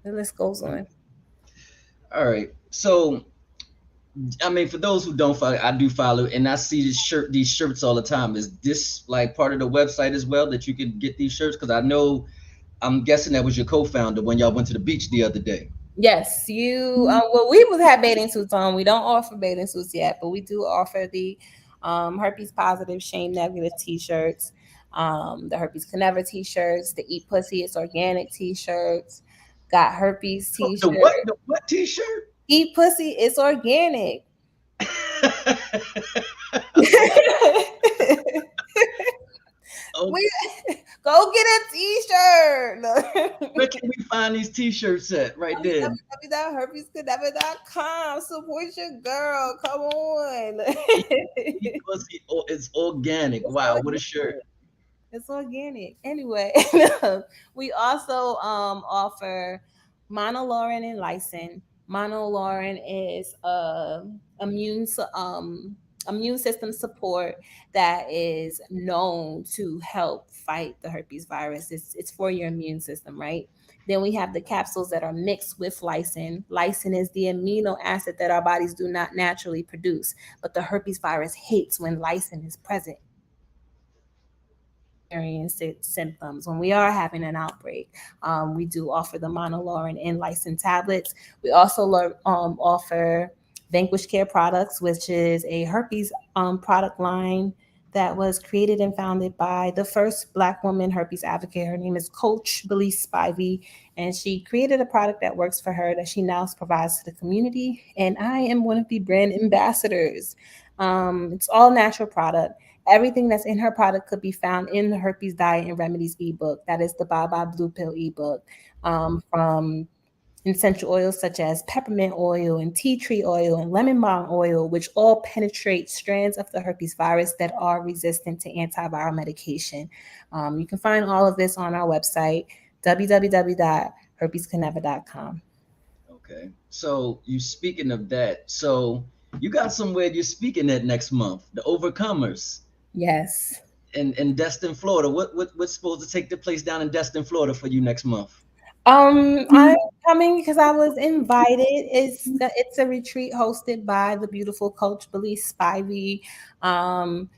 S1: the list goes on.
S2: All right. So I mean, for those who don't follow, I do follow, and I see these shirts all the time. Is this like part of the website as well that you could get these shirts? Because I know, I'm guessing that was your co-founder when y'all went to the beach the other day.
S1: Yes, you. Well, we would have bathing suits on. We don't offer bathing suits yet, but we do offer the herpes positive shame negative T-shirts, the herpes can never T-shirts, the eat pussy it's organic T-shirts, got herpes
S2: The
S1: T-shirt,
S2: what? The what T-shirt?
S1: eat pussy it's organic.
S2: Okay.
S1: We go get a T-shirt.
S2: Where can we find these T-shirts at? Right there.
S1: www.herpescould-never.com. Support your girl. Come on.
S2: Pussy, it's organic.
S1: It's
S2: Wow, what a shirt.
S1: organic. It's organic. Anyway, we also offer monolaurin and lysine. Monolaurin is immune system support that is known to help fight the herpes virus. It's for your immune system, right? Then we have the capsules that are mixed with lysine. Lysine is the amino acid that our bodies do not naturally produce, but the herpes virus hates when lysine is present experience symptoms when we are having an outbreak. We do offer the monolaurin and lysine tablets. We also offer Vanquish Care Products, which is a herpes product line that was created and founded by the first Black woman herpes advocate. Her name is Coach Belize Spivey, and she created a product that works for her that she now provides to the community. And I am one of the brand ambassadors. It's all natural product. Everything that's in her product could be found in the Herpes Diet and Remedies ebook. That is the Bye Bye Blue Pill ebook. From essential oils such as peppermint oil and tea tree oil and lemon balm oil, which all penetrate strands of the herpes virus that are resistant to antiviral medication. You can find all of this on our website, www.herpescould-never.com.
S2: Okay. So you speaking of that, so you got somewhere you're speaking at next month, the Overcomers
S1: Yes.
S2: in Destin, Florida. What's supposed to take the place down in Destin, Florida for you next month?
S1: I'm coming because I was invited. It's a retreat hosted by the beautiful Coach Belize Spivey. Um,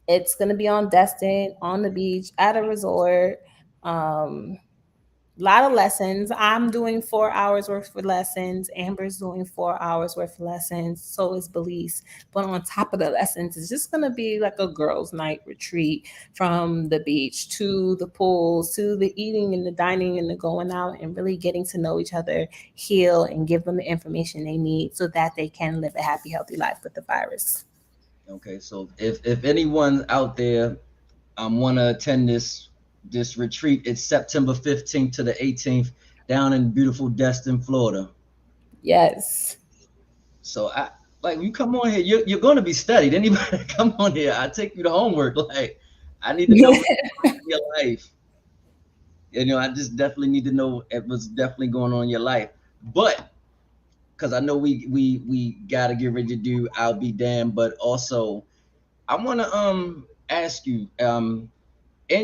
S1: it's gonna be on Destin, on the beach, at a resort. Um, a lot of lessons. I'm doing 4 hours worth of lessons. Amber's doing 4 hours worth of lessons. So is Belize. But on top of the lessons, it's just gonna be like a girls' night retreat from the beach to the pools to the eating and the dining and the going out and really getting to know each other, heal, and give them the information they need so that they can live a happy, healthy life with the virus.
S2: Okay, so if anyone out there want to attend this retreat, it's September 15th to the 18th down in beautiful Destin, Florida.
S1: Yes.
S2: So I like you come on here. You're going to be studied. Anybody come on here, I take you to homework. Like I need to know what's going on in your life. I just definitely need to know what's definitely going on in your life. But because I know we gotta get ready to do I'll be damned, but also I want to ask you in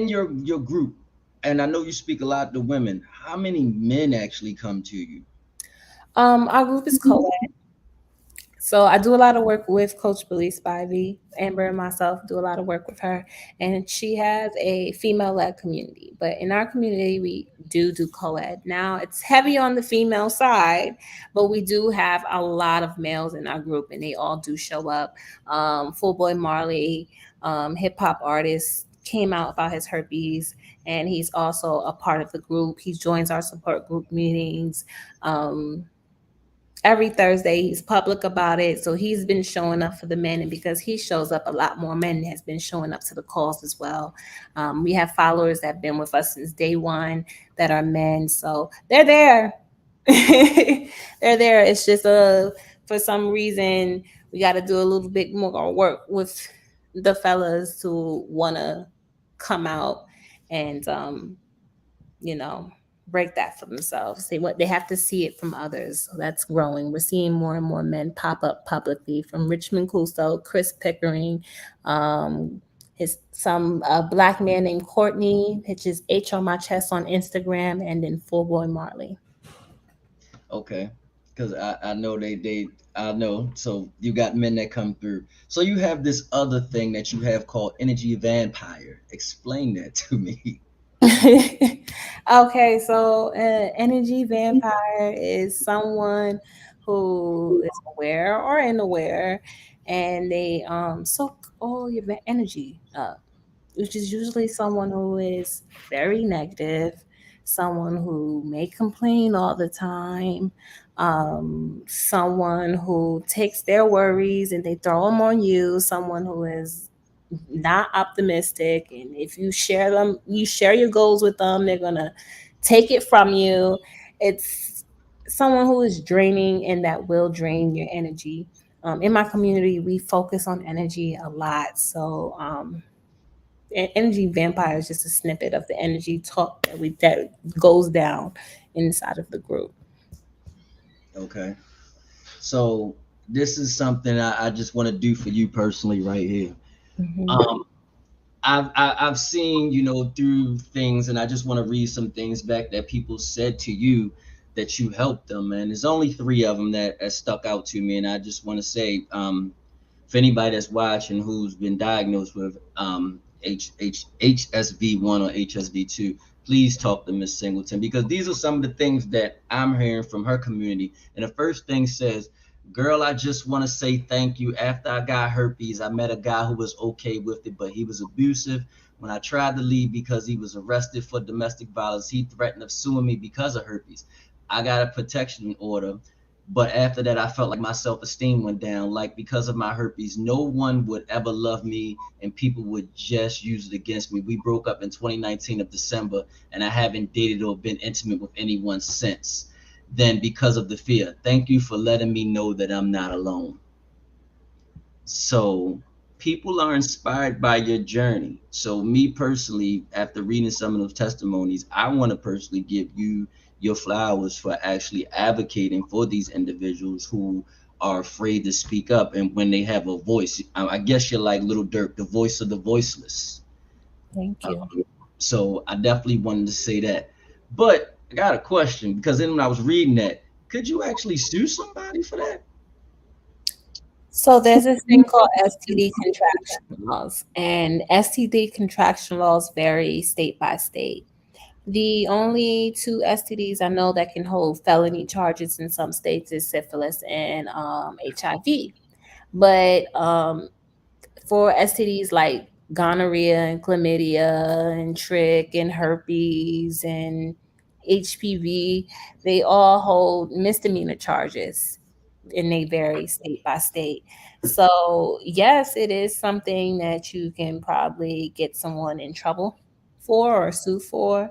S2: your group, and I know you speak a lot to women. How many men actually come to you?
S1: Our group is co-ed. So I do a lot of work with Coach Belize Spivey. Amber and myself do a lot of work with her, and she has a female-led community. But in our community, we do co-ed. Now it's heavy on the female side, but we do have a lot of males in our group, and they all do show up. Full Boy Marley, hip hop artist came out about his herpes, and he's also a part of the group. He joins our support group meetings. Um, every Thursday. He's public about it. So he's been showing up for the men. And because he shows up, a lot more men has been showing up to the calls as well. We have followers that have been with us since day one that are men. So they're there. They're there. It's just for some reason, we got to do a little bit more work with the fellas to want to come out and, you know, break that for themselves. They have to see it from others. So that's growing. We're seeing more and more men pop up publicly, from Richmond Cuso, Chris Pickering, his some black man named Courtney, which is H on my chest on Instagram, and then Full Boy Marley.
S2: Okay, because I know I know. So you got men that come through. So you have this other thing that you have called energy vampire. Explain that to me.
S1: Okay, so energy vampire is someone who is aware or unaware, and they soak all your energy up, which is usually someone who is very negative, someone who may complain all the time, someone who takes their worries and they throw them on you, someone who is not optimistic. And if you share them, you share your goals with them, they're going to take it from you. It's someone who is draining and that will drain your energy. In my community, we focus on energy a lot. So, energy vampire is just a snippet of the energy talk that goes down inside of the group.
S2: Okay. So this is something I just want to do for you personally right here.
S1: Mhm.
S2: Um, I've seen, through things, and I just want to read some things back that people said to you that you helped them. And there's only three of them that stuck out to me, and I just want to say, for anybody that's watching who's been diagnosed with HSV1 or HSV2, please talk to Miss Singleton, because these are some of the things that I'm hearing from her community. And the first thing says, "Girl, I just want to say thank you. After I got herpes, I met a guy who was okay with it, but he was abusive. When I tried to leave because he was arrested for domestic violence, he threatened of suing me because of herpes. I got a protection order, but after that, I felt like my self-esteem went down. Like, because of my herpes, no one would ever love me, and people would just use it against me. We broke up in 2019 of December, and I haven't dated or been intimate with anyone since then because of the fear. Thank you for letting me know that I'm not alone." So people are inspired by your journey. So me personally, after reading some of those testimonies, I want to personally give you your flowers for actually advocating for these individuals who are afraid to speak up, and when they have a voice. I guess you're like Little Dirk, the voice of the voiceless.
S1: Thank you.
S2: So I definitely wanted to say that. But I got a question, because then when I was reading that, could you actually sue somebody for that?
S1: So there's this thing called STD contraction laws, and STD contraction laws vary state by state. The only two STDs I know that can hold felony charges in some states is syphilis and HIV. But for STDs like gonorrhea and chlamydia and trick and herpes and HPV, they all hold misdemeanor charges, and they vary state by state. So, yes, it is something that you can probably get someone in trouble for or sue for,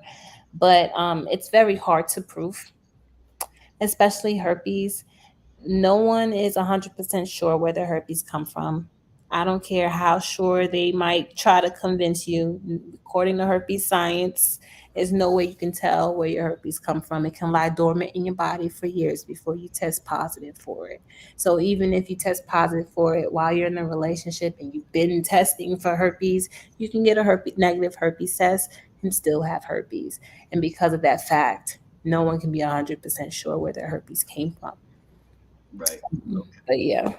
S1: but it's very hard to prove, especially herpes. No one is 100% sure where their herpes come from. I don't care how sure they might try to convince you. According to herpes science, there's no way you can tell where your herpes come from. It can lie dormant in your body for years before you test positive for it. So even if you test positive for it while you're in a relationship and you've been testing for herpes, you can get a negative herpes test and still have herpes. And because of that fact, no one can be 100% sure where their herpes came from.
S2: Right.
S1: But yeah.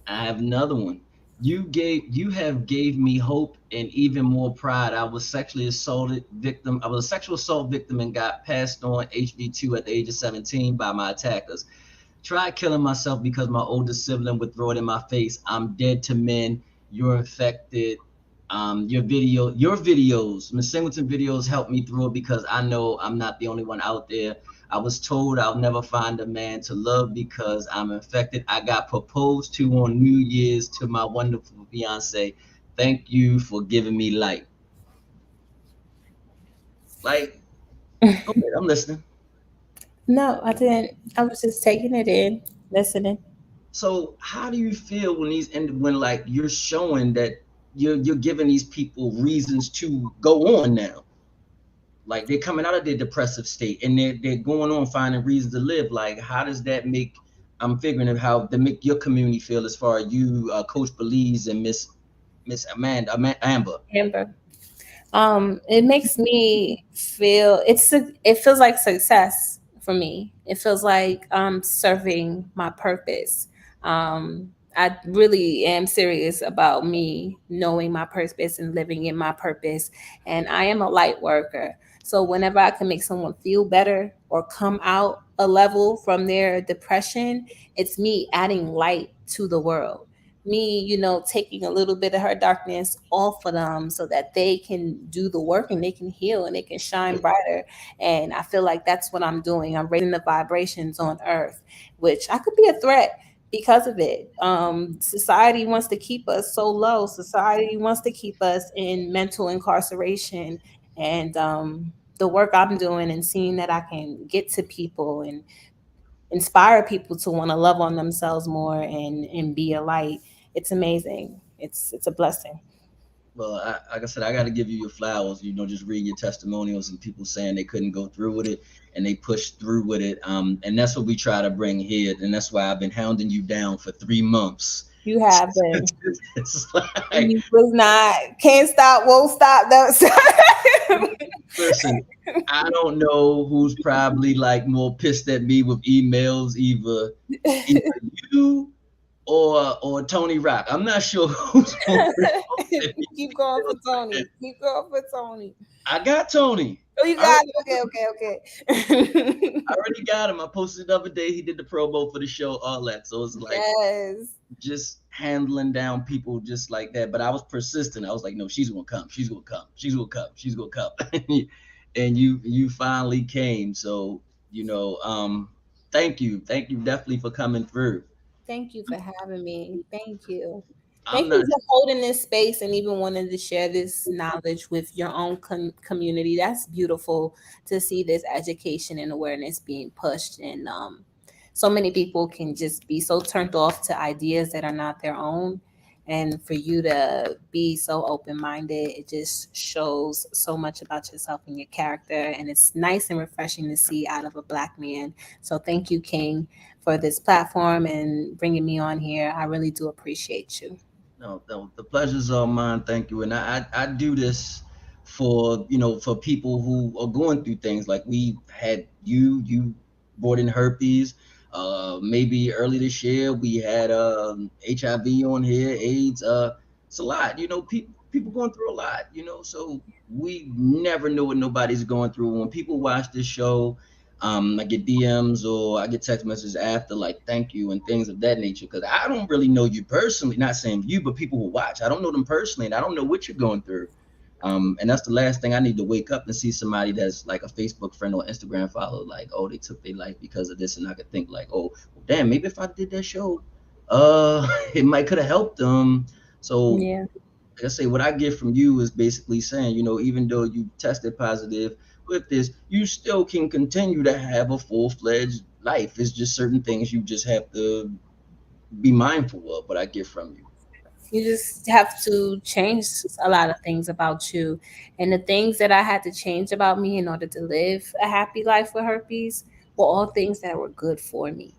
S2: I have another one. You have gave me hope and even more pride. I was sexually assaulted victim. I was a sexual assault victim and got passed on HB2 at the age of 17 by my attackers. Tried killing myself because my older sibling would throw it in my face. I'm dead to men. You're infected. Your videos, Miss Singleton videos helped me through it because I know I'm not the only one out there. I was told I'll never find a man to love because I'm infected. I got proposed to on New Year's to my wonderful fiance. Thank you for giving me light. Like, go ahead, I'm listening.
S1: No, I didn't. I was just taking it in, listening.
S2: So how do you feel when when like you're showing that you're giving these people reasons to go on now? Like they're coming out of their depressive state and they're going on finding reasons to live. Like how does that make? I'm figuring out how to make your community feel as far as you, Coach Belize and Miss Amber.
S1: Amber. It makes me feel it feels like success for me. It feels like serving my purpose. I really am serious about me knowing my purpose and living in my purpose. And I am a light worker. So whenever I can make someone feel better or come out a level from their depression, it's me adding light to the world, me, taking a little bit of her darkness off of them so that they can do the work and they can heal and they can shine brighter. And I feel like that's what I'm doing. I'm raising the vibrations on earth, which I could be a threat because of it. Society wants to keep us so low. Society wants to keep us in mental incarceration. And the work I'm doing and seeing that I can get to people and inspire people to want to love on themselves more and be a light. It's amazing. It's a blessing.
S2: Well, like I said, I got to give you your flowers. You know, just read your testimonials and people saying they couldn't go through with it and they pushed through with it. And that's what we try to bring here. And that's why I've been hounding you down for 3 months.
S1: You have been.
S2: It's like,
S1: You was not, can't stop, won't stop, don't stop.
S2: listen, I don't know who's probably like more pissed at me with emails, either you or Tony Rock. I'm not sure who's more pissed at me.
S1: Keep going for Tony. Keep going for Tony.
S2: I got Tony.
S1: Oh, you
S2: I
S1: got
S2: already,
S1: it. Okay.
S2: I already got him. I posted the other day. He did the promo for the show, all that. So it's like
S1: Yes.
S2: just handling down people just like that. But I was persistent. I was like, no, she's gonna come. She's gonna come. She's gonna come. She's gonna come. And you finally came. So thank you definitely for coming through.
S1: Thank you for having me. Thank you.
S2: I'm
S1: Thank you
S2: not.
S1: for holding this space and even wanting to share this knowledge with your own community. That's beautiful to see this education and awareness being pushed. And so many people can just be so turned off to ideas that are not their own. And for you to be so open minded, it just shows so much about yourself and your character. And it's nice and refreshing to see out of a Black man. So thank you, King, for this platform and bringing me on here. I really do appreciate you.
S2: No, no, the pleasure's all mine. Thank you. And I do this for for people who are going through things like we had you brought in herpes. Maybe early this year we had HIV on here, AIDS. It's a lot. People going through a lot. So we never know what nobody's going through. When people watch this show, I get DMs or I get text messages after like thank you and things of that nature because I don't really know you personally. Not saying you, but people who watch. I don't know them personally, and I don't know what you're going through. And that's the last thing I need to wake up and see somebody that's like a Facebook friend or Instagram follower, like, oh, they took their life because of this, and I could think like, oh, well, damn, maybe if I did that show, it might could have helped them. So
S1: Yeah.
S2: like I say, what I get from you is basically saying, even though you tested positive with this, you still can continue to have a full-fledged life. It's just certain things you just have to be mindful of. What I get from you.
S1: You just have to change a lot of things about you. And the things that I had to change about me in order to live a happy life with herpes were all things that were good for me.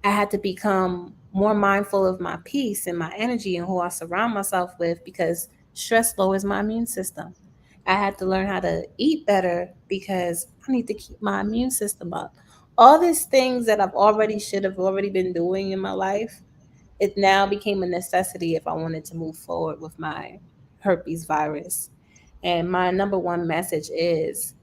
S1: I had to become more mindful of my peace and my energy and who I surround myself with because stress lowers my immune system. I had to learn how to eat better because I need to keep my immune system up. All these things that I've already should have already been doing in my life, it now became a necessity if I wanted to move forward with my herpes virus. And my number one message is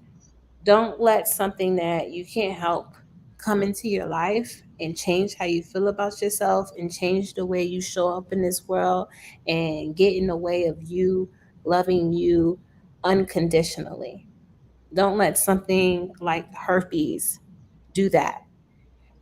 S1: don't let something that you can't help come into your life and change how you feel about yourself and change the way you show up in this world and get in the way of you loving you unconditionally. Don't let something like herpes do that.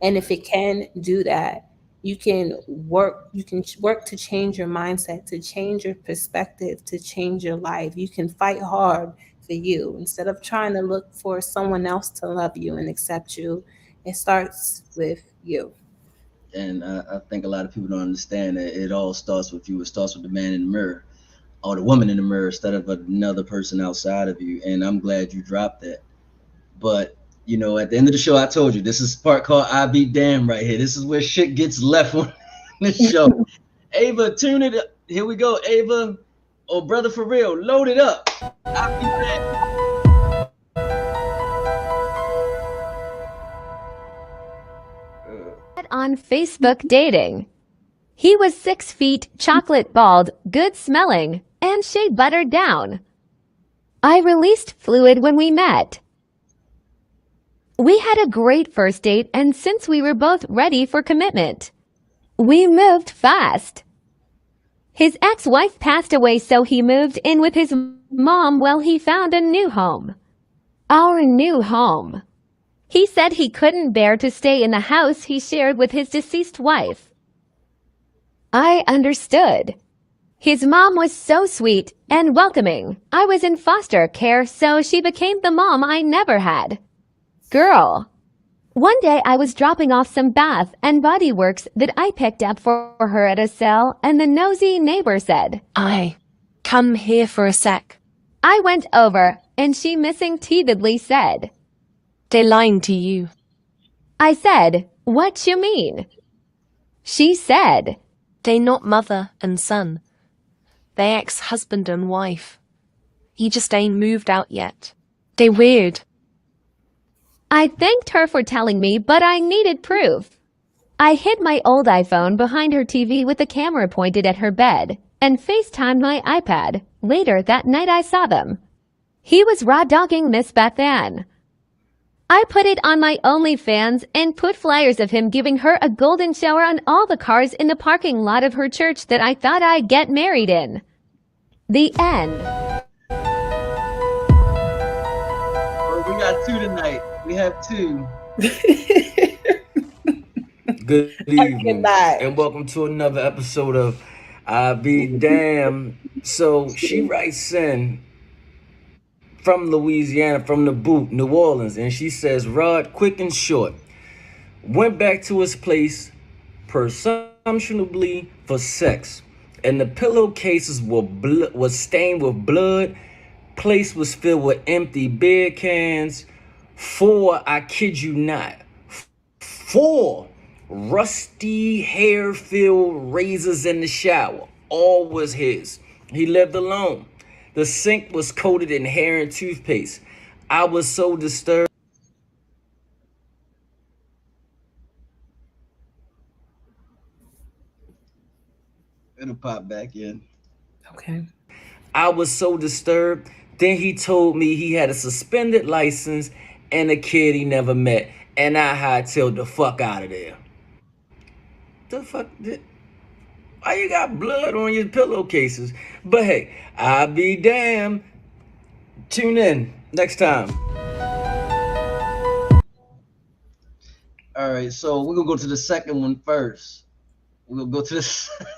S1: And if it can do that, you can work to change your mindset, to change your perspective, to change your life. You can fight hard for you instead of trying to look for someone else to love you and accept you. It starts with you.
S2: And I think a lot of people don't understand that it all starts with you. It starts with the man in the mirror or the woman in the mirror instead of another person outside of you. And I'm glad you dropped that. But at the end of the show, I told you this is part called "I Be Damn" right here. This is where shit gets left on the show. Ava, tune it up. Here we go, Ava. Oh, brother, for real, load it up. I Be Damn.
S3: Met on Facebook dating. He was 6 feet, chocolate bald, good smelling, and shea buttered down. I released fluid when we met. We had a great first date, and since we were both ready for commitment, we moved fast. His ex-wife passed away, so he moved in with his mom while he found a new home. Our new home. He said he couldn't bear to stay in the house he shared with his deceased wife. I understood. His mom was so sweet and welcoming. I was in foster care, so she became the mom I never had. Girl. One day I was dropping off some bath and body works that I picked up for her at a sale, and the nosy neighbor said,
S4: "I come here for a sec."
S3: I went over, and she missing-teethedly said,
S4: "They lying to you."
S3: I said, "What you mean?" She said,
S4: "They not mother and son. They ex-husband and wife. He just ain't moved out yet. They weird."
S3: I thanked her for telling me, but I needed proof. I hid my old iPhone behind her TV with the camera pointed at her bed and FaceTimed my iPad. Later that night I saw them. He was raw-dogging Miss Beth Ann. I put it on my OnlyFans and put flyers of him giving her a golden shower on all the cars in the parking lot of her church that I thought I'd get married in. The end.
S2: Well, we got two tonight. We have two.
S5: Good evening,
S1: night.
S5: and welcome to another episode of I Be Damn. So she writes in from Louisiana, from the boot, New Orleans, and she says, Rod, quick and short, went back to his place, presumably for sex, and the pillowcases was stained with blood, place was filled with empty beer cans, 4, I kid you not, 4 rusty hair-filled razors in the shower. All was his. He lived alone. The sink was coated in hair and toothpaste. I was so disturbed.
S2: It'll pop back in.
S1: Okay.
S5: I was so disturbed. Then he told me he had a suspended license and a kid he never met. And I hightailed the fuck out of there. The fuck? Why you got blood on your pillowcases? But hey, I'll be damned. Tune in next time.
S2: All right, so we're gonna go to the second one first. We're gonna go to the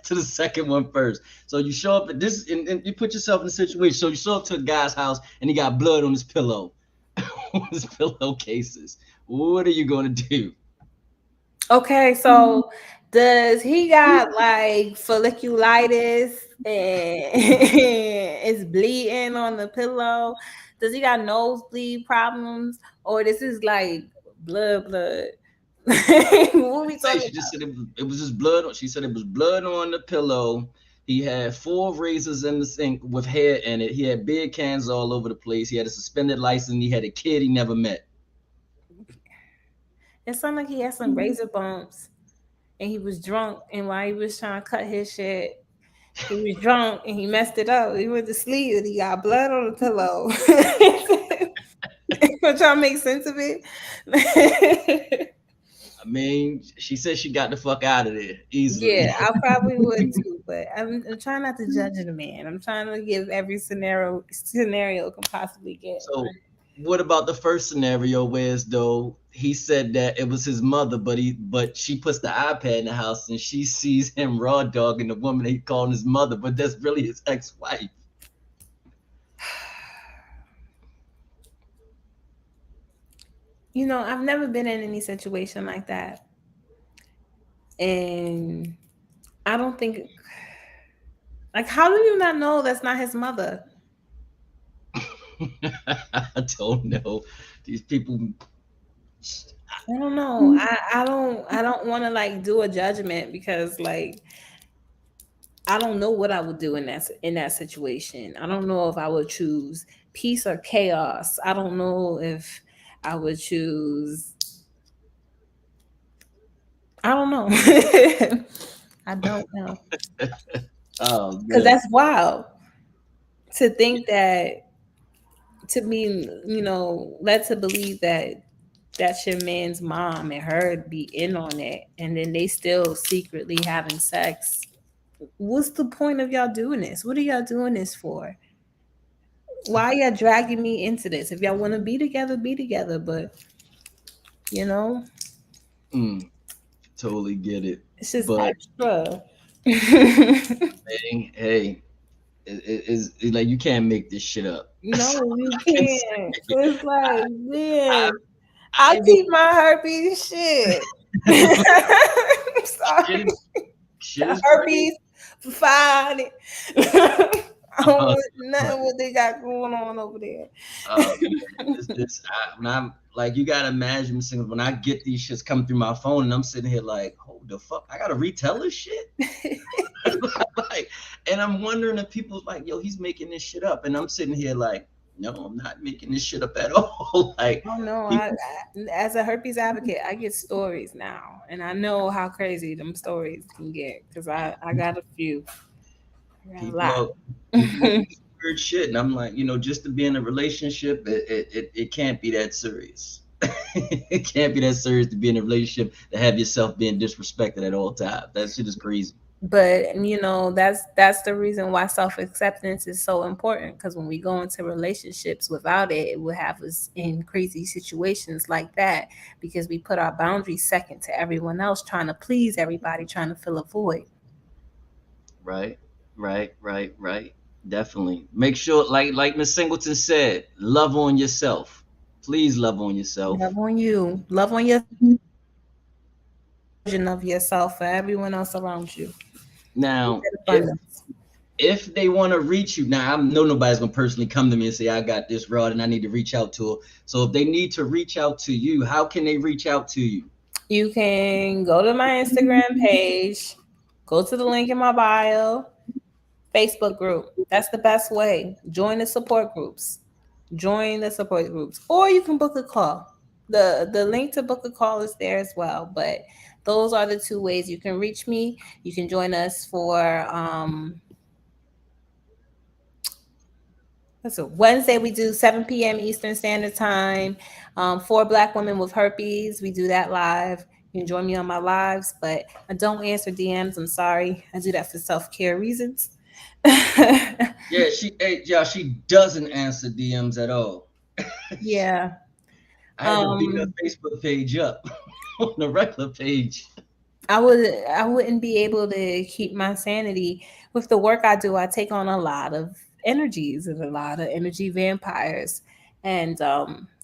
S2: to the second one first. So you show up at this, and you put yourself in a situation. So you show up to a guy's house, and he got blood on his pillow, on his pillowcases. What are you gonna do?
S1: Okay, so does he got like folliculitis and it's bleeding on the pillow? Does he got nosebleed problems, or this is like blood? What we
S2: Say
S1: talking
S2: she
S1: about?
S2: just said it was just blood. She said it was blood on the pillow. He had 4 razors in the sink with hair in it. He had beer cans all over the place. He had a suspended license. He had a kid he never met.
S1: It sounded like he had some razor bumps, and he was drunk. And while he was trying to cut his shit, he was drunk and he messed it up. He went to sleep and he got blood on the pillow. I'm trying to make sense of it.
S2: I mean, she said she got the fuck out of there easily.
S1: Yeah, I probably would too, but I'm trying not to judge the man. I'm trying to give every scenario can possibly get.
S2: So, what about the first scenario where as though he said that it was his mother, but she puts the iPad in the house and she sees him raw dogging the woman he called his mother, but that's really his ex-wife.
S1: I've never been in any situation like that, and I don't think. Like, how do you not know that's not his mother?
S2: I don't know. These people.
S1: I don't know. I don't want to like do a judgment because like I don't know what I would do in that situation. I don't know if I would choose peace or chaos. I don't know if I would choose. I don't know. I don't know
S2: Oh
S1: because
S2: man.
S1: that's wild to think that to be led to believe that that's your man's mom and her be in on it, and then they still secretly having sex. What's the point of y'all doing this? What are y'all doing this for? Why are y'all dragging me into this? If y'all want to be together, but you know,
S2: Mm, totally get it.
S1: it's just
S2: But
S1: extra.
S2: hey, it's like you can't make this shit up.
S1: No, you
S2: I can say
S1: can't. So it's like,
S2: I,
S1: man,
S2: I
S1: I'll
S2: ain't
S1: keep my herpes shit. I'm
S2: shit
S1: sorry.
S2: is shit
S1: The
S2: is crazy.
S1: herpes fine. I don't
S2: Uh,
S1: want nothing what they got going on over there.
S2: man, when I'm like, you gotta imagine since when I get these shits coming through my phone and I'm sitting here like, hold the fuck, I gotta retell this shit. Like, and I'm wondering if people's like, yo, he's making this shit up, and I'm sitting here like, no, I'm not making this shit up at all. Like,
S1: Oh no,
S2: people,
S1: as a herpes advocate, I get stories now, and I know how crazy them stories can get because I got a few, I got a
S2: people are people go through some weird shit, and I'm like, just to be in a relationship, it can't be that serious. It can't be that serious to be in a relationship to have yourself being disrespected at all times. That shit is crazy.
S1: but that's the reason why self-acceptance is so important because when we go into relationships without it, it will have us in crazy situations like that because we put our boundaries second to everyone else, trying to please everybody, trying to fill a void.
S2: Right, right. Definitely. Make sure, like Miss Singleton said, love on yourself. Please love on yourself.
S1: Love on you, love on your version of yourself for everyone else around you. Keep
S2: Now,
S1: it
S2: if
S1: abundance.
S2: if they want to reach you, now I know nobody's gonna personally come to me and say I got this rod and I need to reach out to her. So if they need to reach out to you, how can they reach out to you?
S1: You can go to my Instagram page, go to the link in my bio, Facebook group. That's the best way. Join the support groups. Join the support groups. Or you can book a call. The link to book a call is there as well. But those are the two ways you can reach me. You can join us for so Wednesday we do 7 p.m. Eastern Standard Time. For Black women with herpes, we do that live. You can join me on my lives, but I don't answer DMs. I'm sorry. I do that for self-care reasons.
S2: Yeah, she doesn't answer DMs at all.
S1: Yeah.
S2: I had to beat her
S1: Um,
S2: Facebook page up on the regular page.
S1: I wouldn't be able to keep my sanity with the work I do. I take on a lot of energies and a lot of energy vampires. And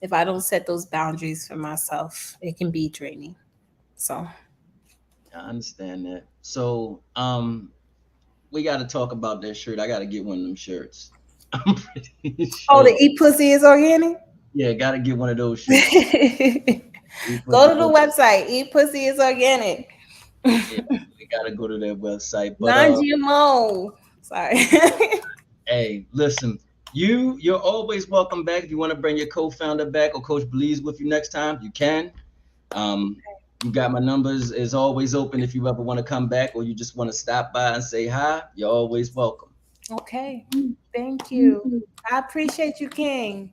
S1: if I don't set those boundaries for myself, it can be draining. So,
S2: I understand that. So, we got to talk about that shirt. I got to get one of them shirts. I'm pretty
S1: oh, the
S2: sure.
S1: eat pussy is organic.
S2: Yeah, got to get one of those
S1: Go
S2: shirts. Eat pussy.
S1: to the website. Eat pussy is organic.
S2: Yeah, we got to go to their website. But
S1: Non-GMO. Sorry.
S2: hey, listen, you're always welcome back. If you want to bring your co-founder back or Coach Bleeze with you next time, you can. Um, you got my numbers is always open if you ever want to come back or you just want to stop by and say hi. You're always welcome.
S1: Okay. Thank you. I appreciate you, King.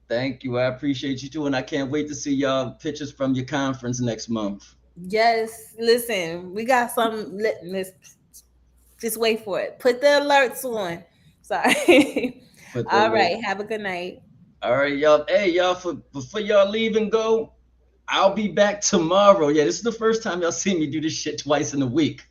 S2: Thank you. I appreciate you too, and I can't wait to see y'all pictures from your conference next month.
S1: Yes, listen, we got some. Let's just wait for it. Put the alerts on. Sorry.
S2: Put the
S1: All
S2: alert.
S1: right. Have a good night.
S2: All right, y'all. Hey, y'all, for before y'all leave and go, I'll be back tomorrow. Yeah, this is the first time y'all see me do this shit twice in a week.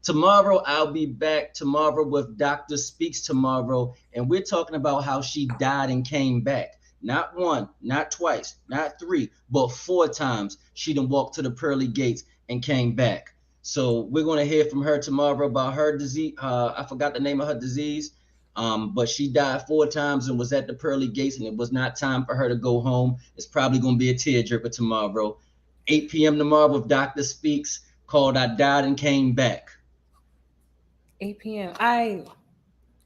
S2: Tomorrow, I'll be back tomorrow with Dr. Speaks tomorrow, and we're talking about how she died and came back. Not one, not twice, not three, but four times she done walked to the pearly gates and came back. So we're going to hear from her tomorrow about her disease. I forgot the name of her disease, but she died four times and was at the pearly gates, and it was not time for her to go home. It's probably going to be a tearjerker tomorrow. 8 p.m. tomorrow with Dr. Speaks, called I Died and Came Back.
S1: 8 p.m. I.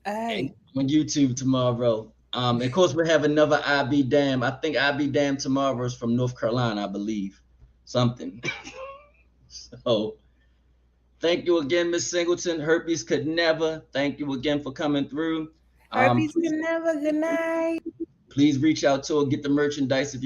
S2: And on YouTube tomorrow. Of course, we have another I Be Damn. I think I Be Damn tomorrow is from North Carolina, I believe. Something. So thank you again, Miss Singleton. Herpes could never. Thank you again for coming through.
S1: Herpes
S2: Please,
S1: can never. Good night.
S2: please reach out to her, get the merchandise if you